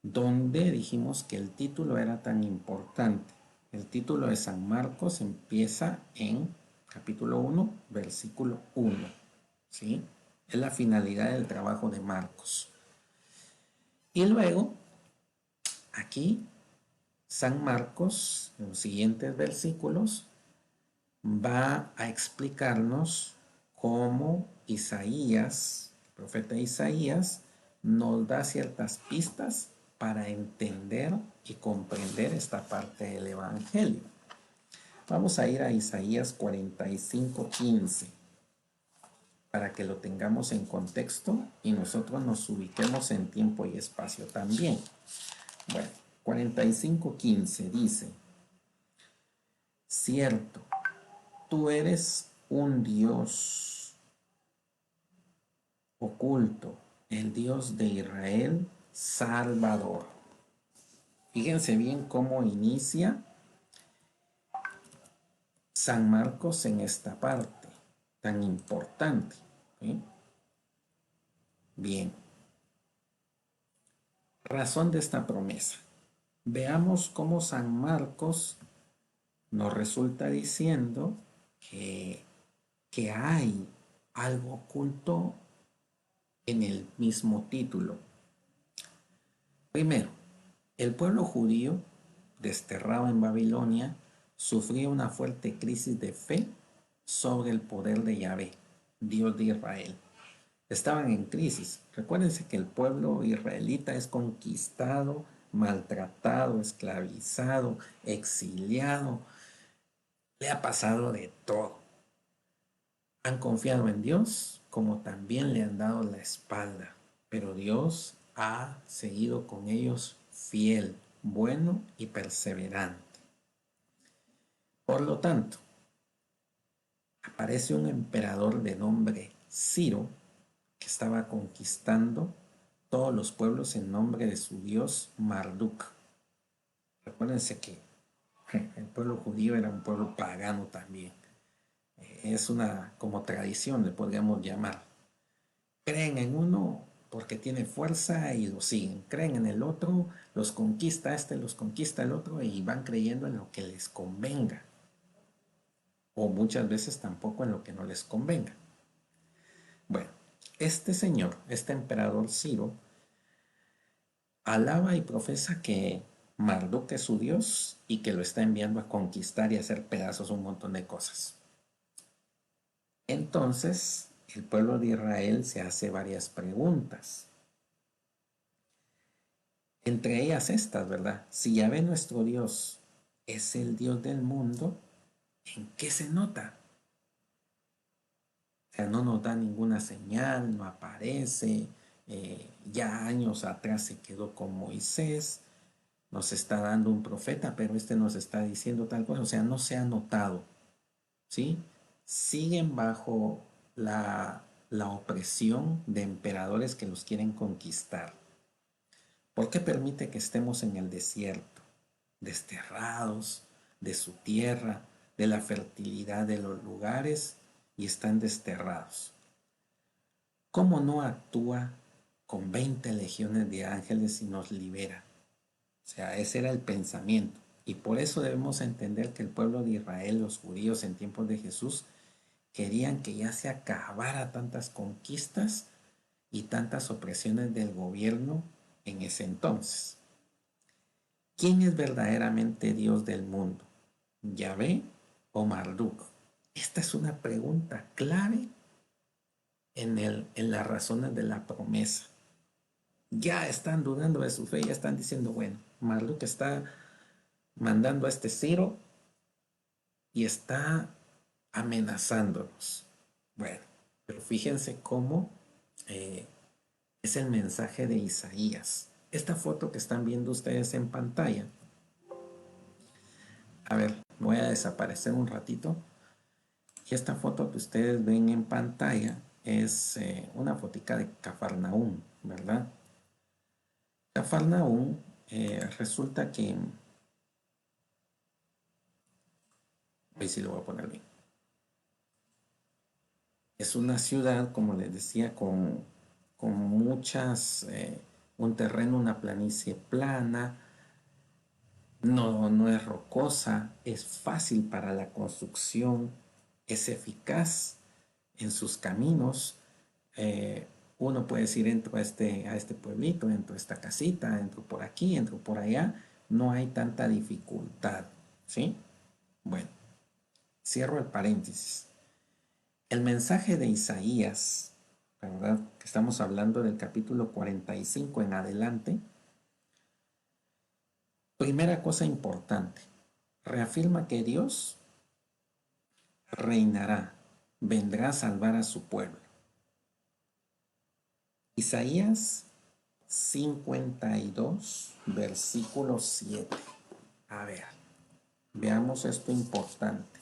donde dijimos que el título era tan importante. El título de San Marcos empieza en capítulo 1, versículo 1. ¿Sí? Es la finalidad del trabajo de Marcos. Y luego, aquí, San Marcos, en los siguientes versículos, va a explicarnos cómo Isaías, el profeta Isaías, nos da ciertas pistas para entender y comprender esta parte del Evangelio. Vamos a ir a Isaías 45:15 para que lo tengamos en contexto y nosotros nos ubiquemos en tiempo y espacio también. Bueno, 45:15 dice: cierto, tú eres un Dios oculto, el Dios de Israel, Salvador. Fíjense bien cómo inicia San Marcos en esta parte tan importante. ¿Sí? Bien. Razón de esta promesa. Veamos cómo San Marcos nos resulta diciendo que hay algo oculto en el mismo título. Primero, el pueblo judío, desterrado en Babilonia, sufría una fuerte crisis de fe sobre el poder de Yahvé. Dios de Israel. Estaban en crisis. Recuérdense que el pueblo israelita es conquistado, maltratado, esclavizado, exiliado. Le ha pasado de todo. Han confiado en Dios como también le han dado la espalda. Pero Dios ha seguido con ellos fiel, bueno y perseverante. Por lo tanto, aparece un emperador de nombre Ciro que estaba conquistando todos los pueblos en nombre de su dios Marduk. Recuérdense que el pueblo judío era un pueblo pagano también. Es una como tradición, le podríamos llamar. Creen en uno porque tiene fuerza y lo siguen. Creen en el otro, los conquista este, los conquista el otro y van creyendo en lo que les convenga. O muchas veces tampoco en lo que no les convenga. Bueno, este señor, este emperador Ciro, alaba y profesa que Marduk es su dios y que lo está enviando a conquistar y a hacer pedazos un montón de cosas. Entonces, el pueblo de Israel se hace varias preguntas. Entre ellas estas, ¿verdad? Si Yahvé nuestro Dios es el Dios del mundo, ¿en qué se nota? O sea, no nos da ninguna señal, no aparece. Ya años atrás se quedó con Moisés, nos está dando un profeta, pero este nos está diciendo tal cosa. O sea, no se ha notado, ¿sí? Siguen bajo la opresión de emperadores que los quieren conquistar. ¿Por qué permite que estemos en el desierto, desterrados de su tierra, de la fertilidad de los lugares y están desterrados? ¿Cómo no actúa con 20 legiones de ángeles y nos libera? O sea, ese era el pensamiento. Y por eso debemos entender que el pueblo de Israel, los judíos en tiempos de Jesús, querían que ya se acabara tantas conquistas y tantas opresiones del gobierno en ese entonces. ¿Quién es verdaderamente Dios del mundo? ¿Yahvé o Marduk? Esta es una pregunta clave en las razones de la promesa. Ya están dudando de su fe, ya están diciendo, bueno, Marduk está mandando a este Ciro y está amenazándonos. Bueno, pero fíjense cómo es el mensaje de Isaías. Esta foto que están viendo ustedes en pantalla. A ver, voy a desaparecer un ratito. Y esta foto que ustedes ven en pantalla es una fotica de Cafarnaúm, ¿verdad? Cafarnaúm resulta que... Ahí sí lo voy a poner bien. Es una ciudad, como les decía, con muchas... un terreno, una planicie plana. No es rocosa, es fácil para la construcción, es eficaz en sus caminos. Uno puede decir, entro a este pueblito, entro a esta casita, entro por aquí, entro por allá. No hay tanta dificultad, ¿sí? Bueno, cierro el paréntesis. El mensaje de Isaías, ¿verdad? Que estamos hablando del capítulo 45 en adelante. Primera cosa importante, reafirma que Dios reinará, vendrá a salvar a su pueblo. Isaías 52, versículo 7. A ver, veamos esto importante.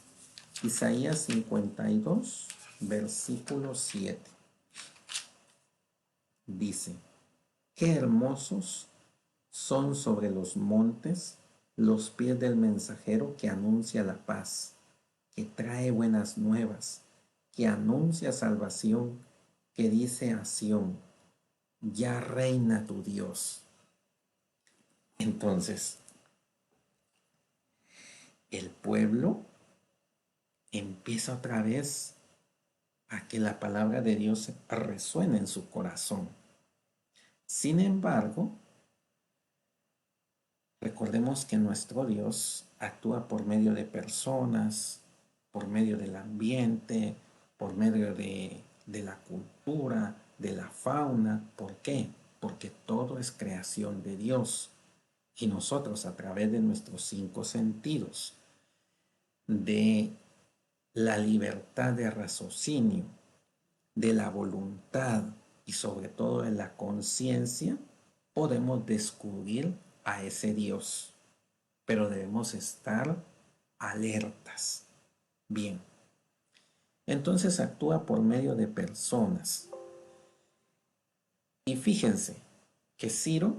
Isaías 52, versículo 7. Dice, qué hermosos son sobre los montes los pies del mensajero que anuncia la paz, que trae buenas nuevas, que anuncia salvación, que dice a Sión, ya reina tu Dios. Entonces, el pueblo empieza otra vez a que la palabra de Dios resuene en su corazón. Sin embargo, recordemos que nuestro Dios actúa por medio de personas, por medio del ambiente, por medio de la cultura, de la fauna. ¿Por qué? Porque todo es creación de Dios. Y nosotros, a través de nuestros 5 sentidos, de la libertad de raciocinio, de la voluntad y sobre todo de la conciencia, podemos descubrir a ese Dios. Pero debemos estar alertas. Bien. Entonces actúa por medio de personas. Y fíjense que Ciro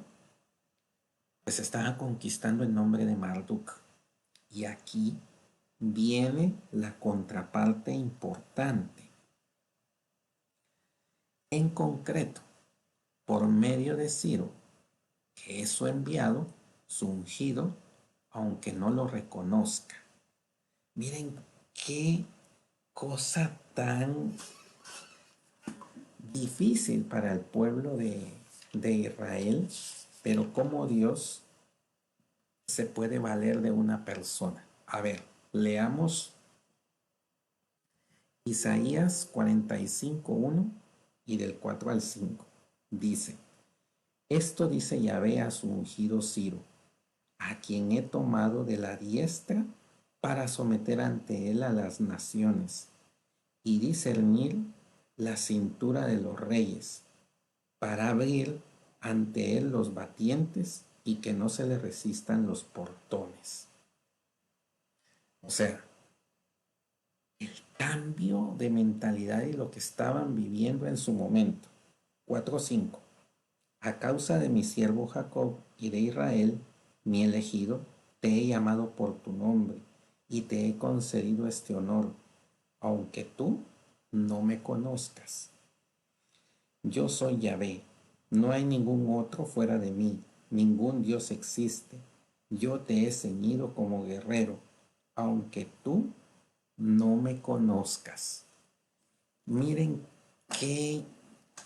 pues estaba conquistando el nombre de Marduk. Y aquí viene la contraparte importante. En concreto, por medio de Ciro, que es su enviado, su ungido, aunque no lo reconozca. Miren qué cosa tan difícil para el pueblo de Israel, pero cómo Dios se puede valer de una persona. A ver, leamos Isaías 45:1 y del 4 al 5. Dice, esto dice Yahvé a su ungido Ciro, a quien he tomado de la diestra para someter ante él a las naciones y discernir la cintura de los reyes, para abrir ante él los batientes y que no se le resistan los portones. O sea, el cambio de mentalidad y lo que estaban viviendo en su momento. 4:5. A causa de mi siervo Jacob y de Israel, mi elegido, te he llamado por tu nombre y te he concedido este honor, aunque tú no me conozcas. Yo soy Yahvé, no hay ningún otro fuera de mí, ningún Dios existe. Yo te he ceñido como guerrero, aunque tú no me conozcas. Miren qué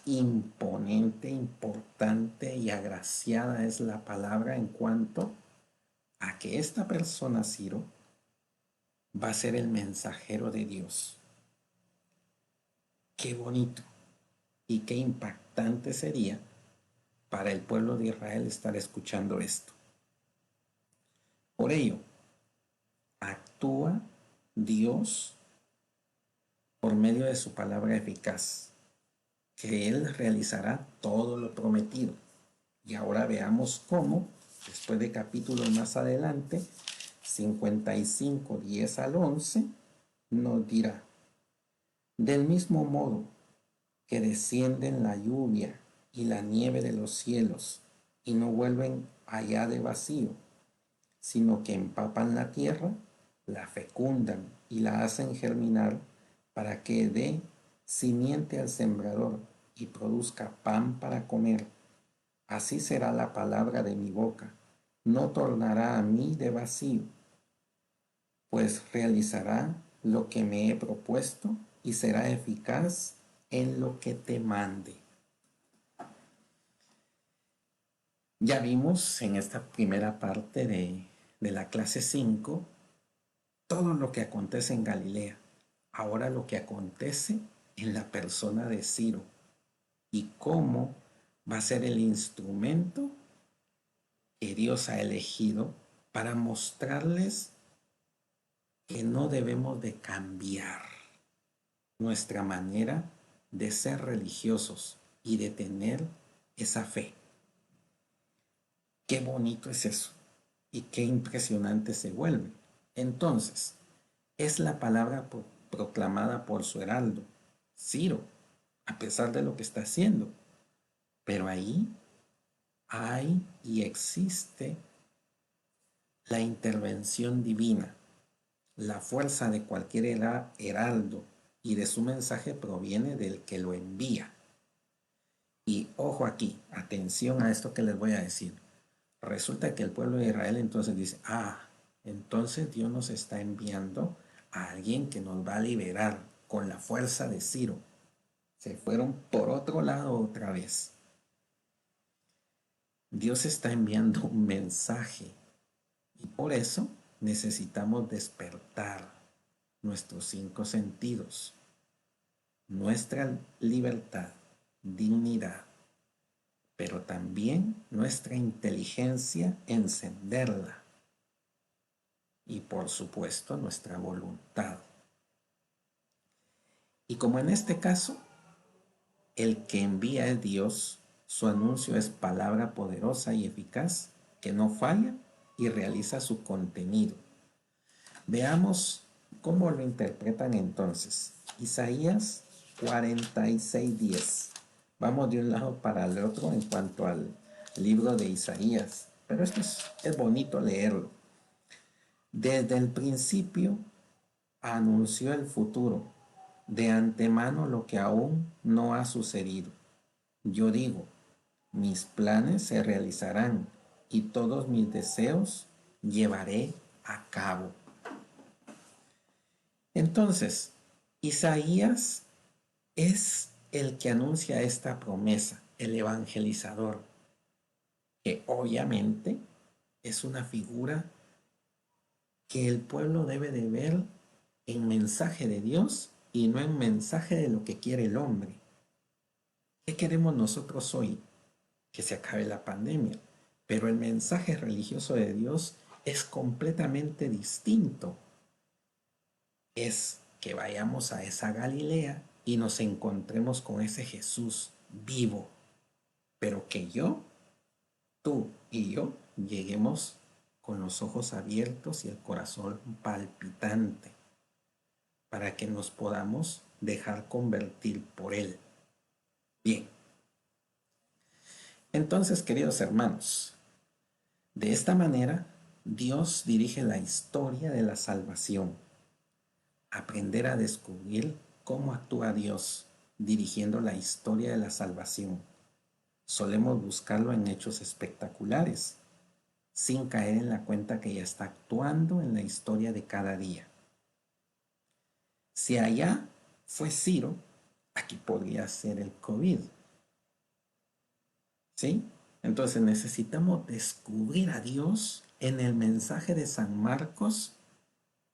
imponente, importante y agraciada es la palabra en cuanto a que esta persona, Ciro, va a ser el mensajero de Dios. Qué bonito y qué impactante sería para el pueblo de Israel estar escuchando esto. Por ello, actúa Dios por medio de su palabra eficaz, que Él realizará todo lo prometido. Y ahora veamos cómo, después de capítulos más adelante, 55, 10 al 11, nos dirá, del mismo modo que descienden la lluvia y la nieve de los cielos y no vuelven allá de vacío, sino que empapan la tierra, la fecundan y la hacen germinar para que dé simiente al sembrador y produzca pan para comer. Así será la palabra de mi boca, no tornará a mí de vacío, pues realizará lo que me he propuesto y será eficaz en lo que te mande. Ya vimos en esta primera parte de la clase 5 todo lo que acontece en Galilea. Ahora lo que acontece en la persona de Ciro y cómo va a ser el instrumento que Dios ha elegido para mostrarles que no debemos de cambiar nuestra manera de ser religiosos y de tener esa fe. Qué bonito es eso y qué impresionante se vuelve. Entonces, es la palabra proclamada por su heraldo, Ciro, a pesar de lo que está haciendo. Pero ahí hay y existe la intervención divina, la fuerza de cualquier heraldo, y de su mensaje proviene del que lo envía. Y ojo aquí, atención a esto que les voy a decir. Resulta que el pueblo de Israel entonces dice, entonces Dios nos está enviando a alguien que nos va a liberar con la fuerza de Ciro. Se fueron por otro lado otra vez. Dios está enviando un mensaje y por eso necesitamos despertar nuestros 5 sentidos. nuestra libertad, dignidad, pero también nuestra inteligencia, encenderla y por supuesto nuestra voluntad. Y como en este caso, el que envía es Dios, su anuncio es palabra poderosa y eficaz que no falla y realiza su contenido. Veamos cómo lo interpretan entonces. Isaías 46:10. Vamos de un lado para el otro en cuanto al libro de Isaías, pero esto es bonito leerlo. Desde el principio anunció el futuro, de antemano lo que aún no ha sucedido. Yo digo, mis planes se realizarán y todos mis deseos llevaré a cabo. Entonces, Isaías es el que anuncia esta promesa, el evangelizador, que obviamente es una figura que el pueblo debe de ver en mensaje de Dios y no en mensaje de lo que quiere el hombre. ¿Qué queremos nosotros hoy? Que se acabe la pandemia, pero el mensaje religioso de Dios es completamente distinto. Es que vayamos a esa Galilea y nos encontremos con ese Jesús vivo, pero que tú y yo lleguemos con los ojos abiertos y el corazón palpitante para que nos podamos dejar convertir por Él. Bien, entonces, queridos hermanos, de esta manera Dios dirige la historia de la salvación. Aprender a descubrir cómo actúa Dios dirigiendo la historia de la salvación. Solemos buscarlo en hechos espectaculares, sin caer en la cuenta que ya está actuando en la historia de cada día. Si allá fue Ciro, aquí podría ser el COVID. ¿Sí? Entonces necesitamos descubrir a Dios en el mensaje de San Marcos,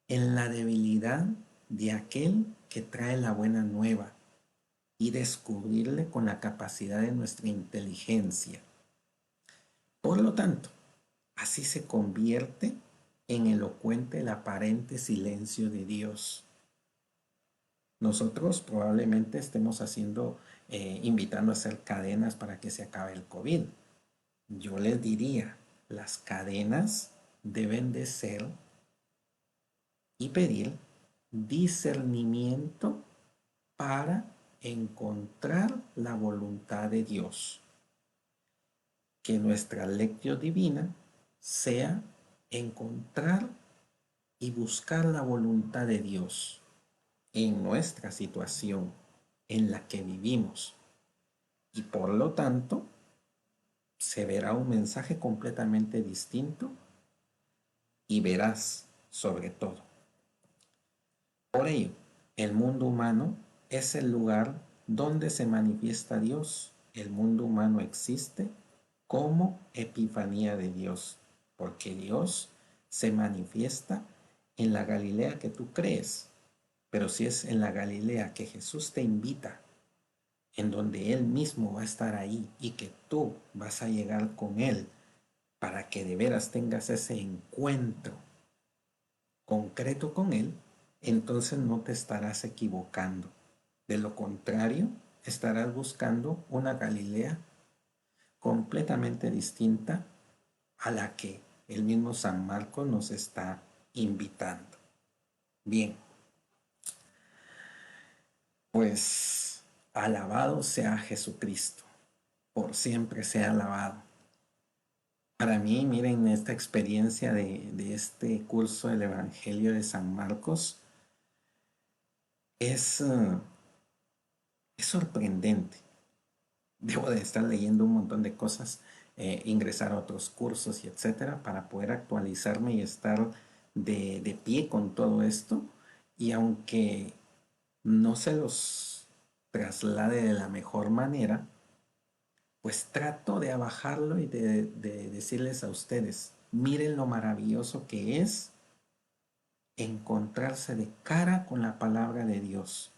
en la debilidad de aquel que trae la buena nueva y descubrirle con la capacidad de nuestra inteligencia. Por lo tanto, así se convierte en elocuente el aparente silencio de Dios. Nosotros probablemente estemos invitando a hacer cadenas para que se acabe el COVID. Yo les diría, las cadenas deben de ser y pedir discernimiento para encontrar la voluntad de Dios. Que nuestra lectio divina sea encontrar y buscar la voluntad de Dios en nuestra situación en la que vivimos. Y por lo tanto, se verá un mensaje completamente distinto y verás sobre todo. Por ello, el mundo humano es el lugar donde se manifiesta Dios. El mundo humano existe como epifanía de Dios, porque Dios se manifiesta en la Galilea que tú crees, pero si es en la Galilea que Jesús te invita, en donde Él mismo va a estar ahí y que tú vas a llegar con Él para que de veras tengas ese encuentro concreto con Él, entonces no te estarás equivocando. De lo contrario, estarás buscando una Galilea completamente distinta a la que el mismo San Marcos nos está invitando. Bien, pues alabado sea Jesucristo, por siempre sea alabado. Para mí, miren, esta experiencia de este curso del Evangelio de San Marcos es sorprendente. Debo de estar leyendo un montón de cosas, ingresar a otros cursos y etcétera, para poder actualizarme y estar de pie con todo esto. Y aunque no se los traslade de la mejor manera, pues trato de abajarlo y de decirles a ustedes, miren lo maravilloso que es encontrarse de cara con la palabra de Dios.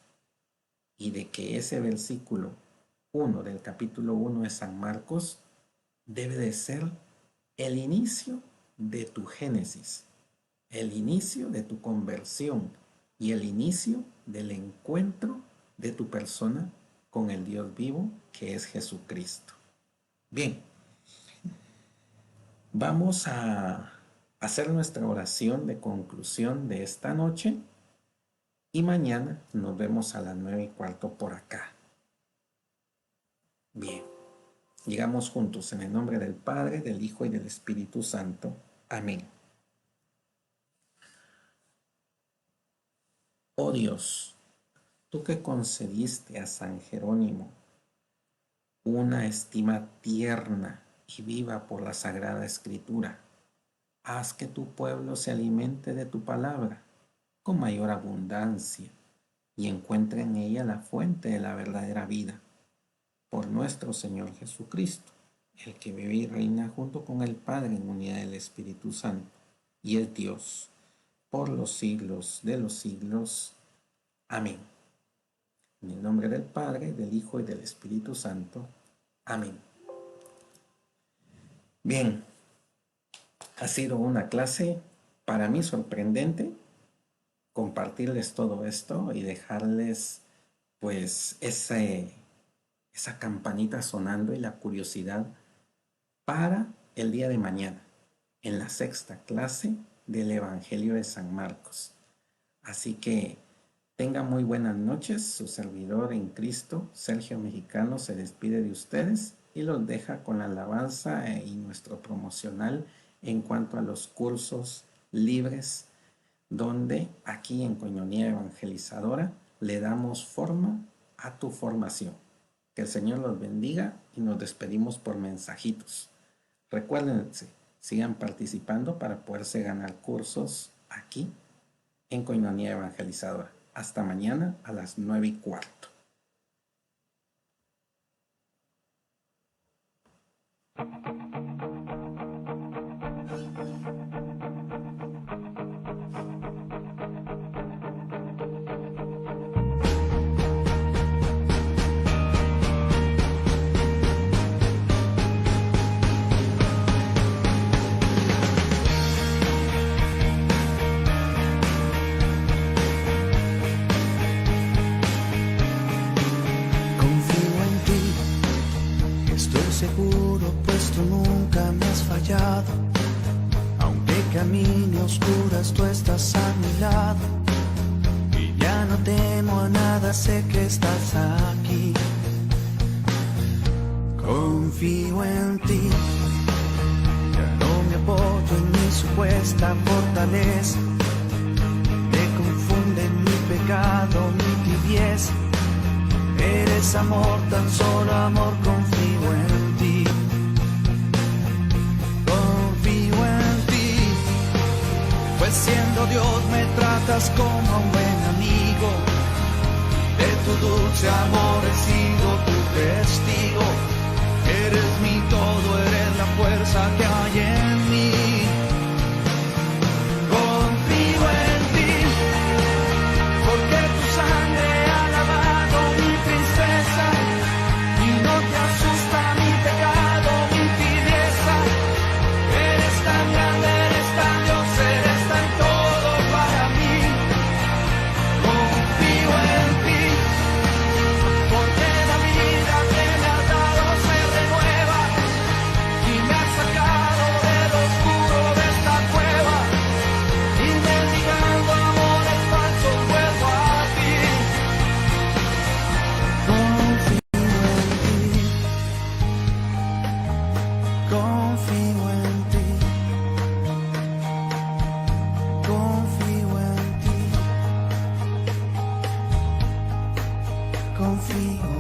y de que ese versículo 1 del capítulo 1 de San Marcos debe de ser el inicio de tu génesis, el inicio de tu conversión y el inicio del encuentro de tu persona con el Dios vivo que es Jesucristo. Bien, vamos a hacer nuestra oración de conclusión de esta noche y mañana nos vemos a las 9:15 por acá. Bien, llegamos juntos en el nombre del Padre, del Hijo y del Espíritu Santo. Amén. Oh Dios, tú que concediste a San Jerónimo una estima tierna y viva por la Sagrada Escritura, haz que tu pueblo se alimente de tu palabra con mayor abundancia y encuentre en ella la fuente de la verdadera vida. Por nuestro Señor Jesucristo, el que vive y reina junto con el Padre en unidad del Espíritu Santo, y es Dios, por los siglos de los siglos. Amén. En el nombre del Padre, del Hijo y del Espíritu Santo. Amén. Bien, ha sido una clase para mí sorprendente compartirles todo esto y dejarles pues esa campanita sonando y la curiosidad para el día de mañana en la 6ª clase del Evangelio de San Marcos. Así que tengan muy buenas noches. Su servidor en Cristo, Sergio Mexicano, se despide de ustedes y los deja con la alabanza y nuestro promocional en cuanto a los cursos libres, donde aquí en Coñonía Evangelizadora le damos forma a tu formación. Que el Señor los bendiga y nos despedimos por mensajitos. Recuérdense, sigan participando para poderse ganar cursos aquí en Coñonía Evangelizadora. Hasta mañana a las 9:15. Seguro, pues tú nunca me has fallado. Aunque camine a oscuras, tú estás a mi lado. Y ya no temo a nada, sé que estás aquí. Confío en ti. Ya no me apoyo en mi supuesta fortaleza. Me confunde mi pecado, mi tibieza. Eres amor, tan solo amor, confío en ti. Confío en ti. Pues siendo Dios me tratas como a un buen amigo. De tu dulce amor he sido tu testigo. Eres mi todo, eres la fuerza que hay en mí. Confío en ti. Porque tu sangre ha lavado mi tristeza y no te asusta mi pecado, mi tibieza. Eres tan grande, eres tan Dios, eres tan todo para mí. Confío en ti, porque la vida que me has dado se renueva y me has sacado del oscuro de esta cueva. Y mendigando amores falsos vuelvo a ti. Confío en ti. Confío en ti. Confío.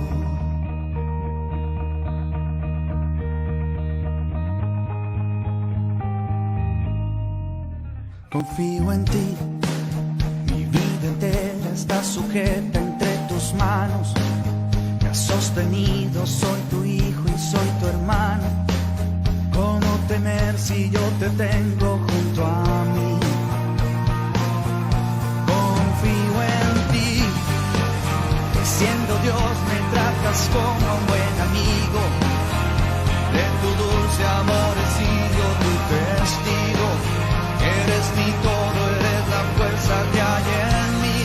Confío en ti. Mi vida entera está sujeta entre tus manos. Me has sostenido, soy tu hijo y soy tu hermano. ¿Cómo temer si yo te tengo junto a mí? Confío en ti. Pues Siendo Dios me tratas como a un buen amigo. De tu dulce amor he sido tu testigo. Eres mi todo, eres la fuerza que hay en mí.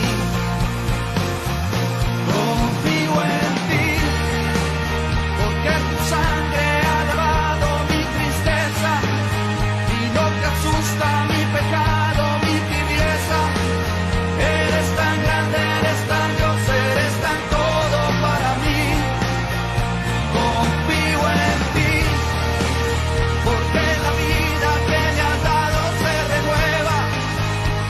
Confío en ti, porque tu sangre ha lavado mi tristeza y no te asusta mi pecado, mi tibieza. Eres tan grande, eres tan Dios, eres tan todo para mí. Confío en ti, porque la vida que me has dado se renueva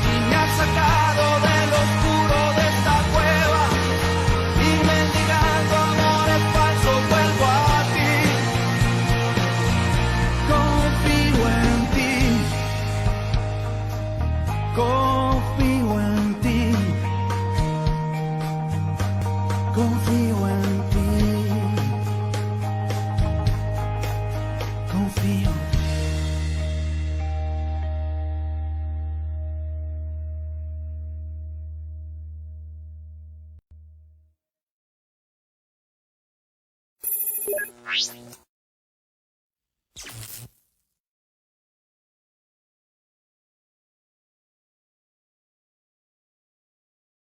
y me has sacado del oscuro de esta cueva. Y mendigando amores falsos vuelvo a ti. Confío en ti, confío en ti, confío en ti, confío.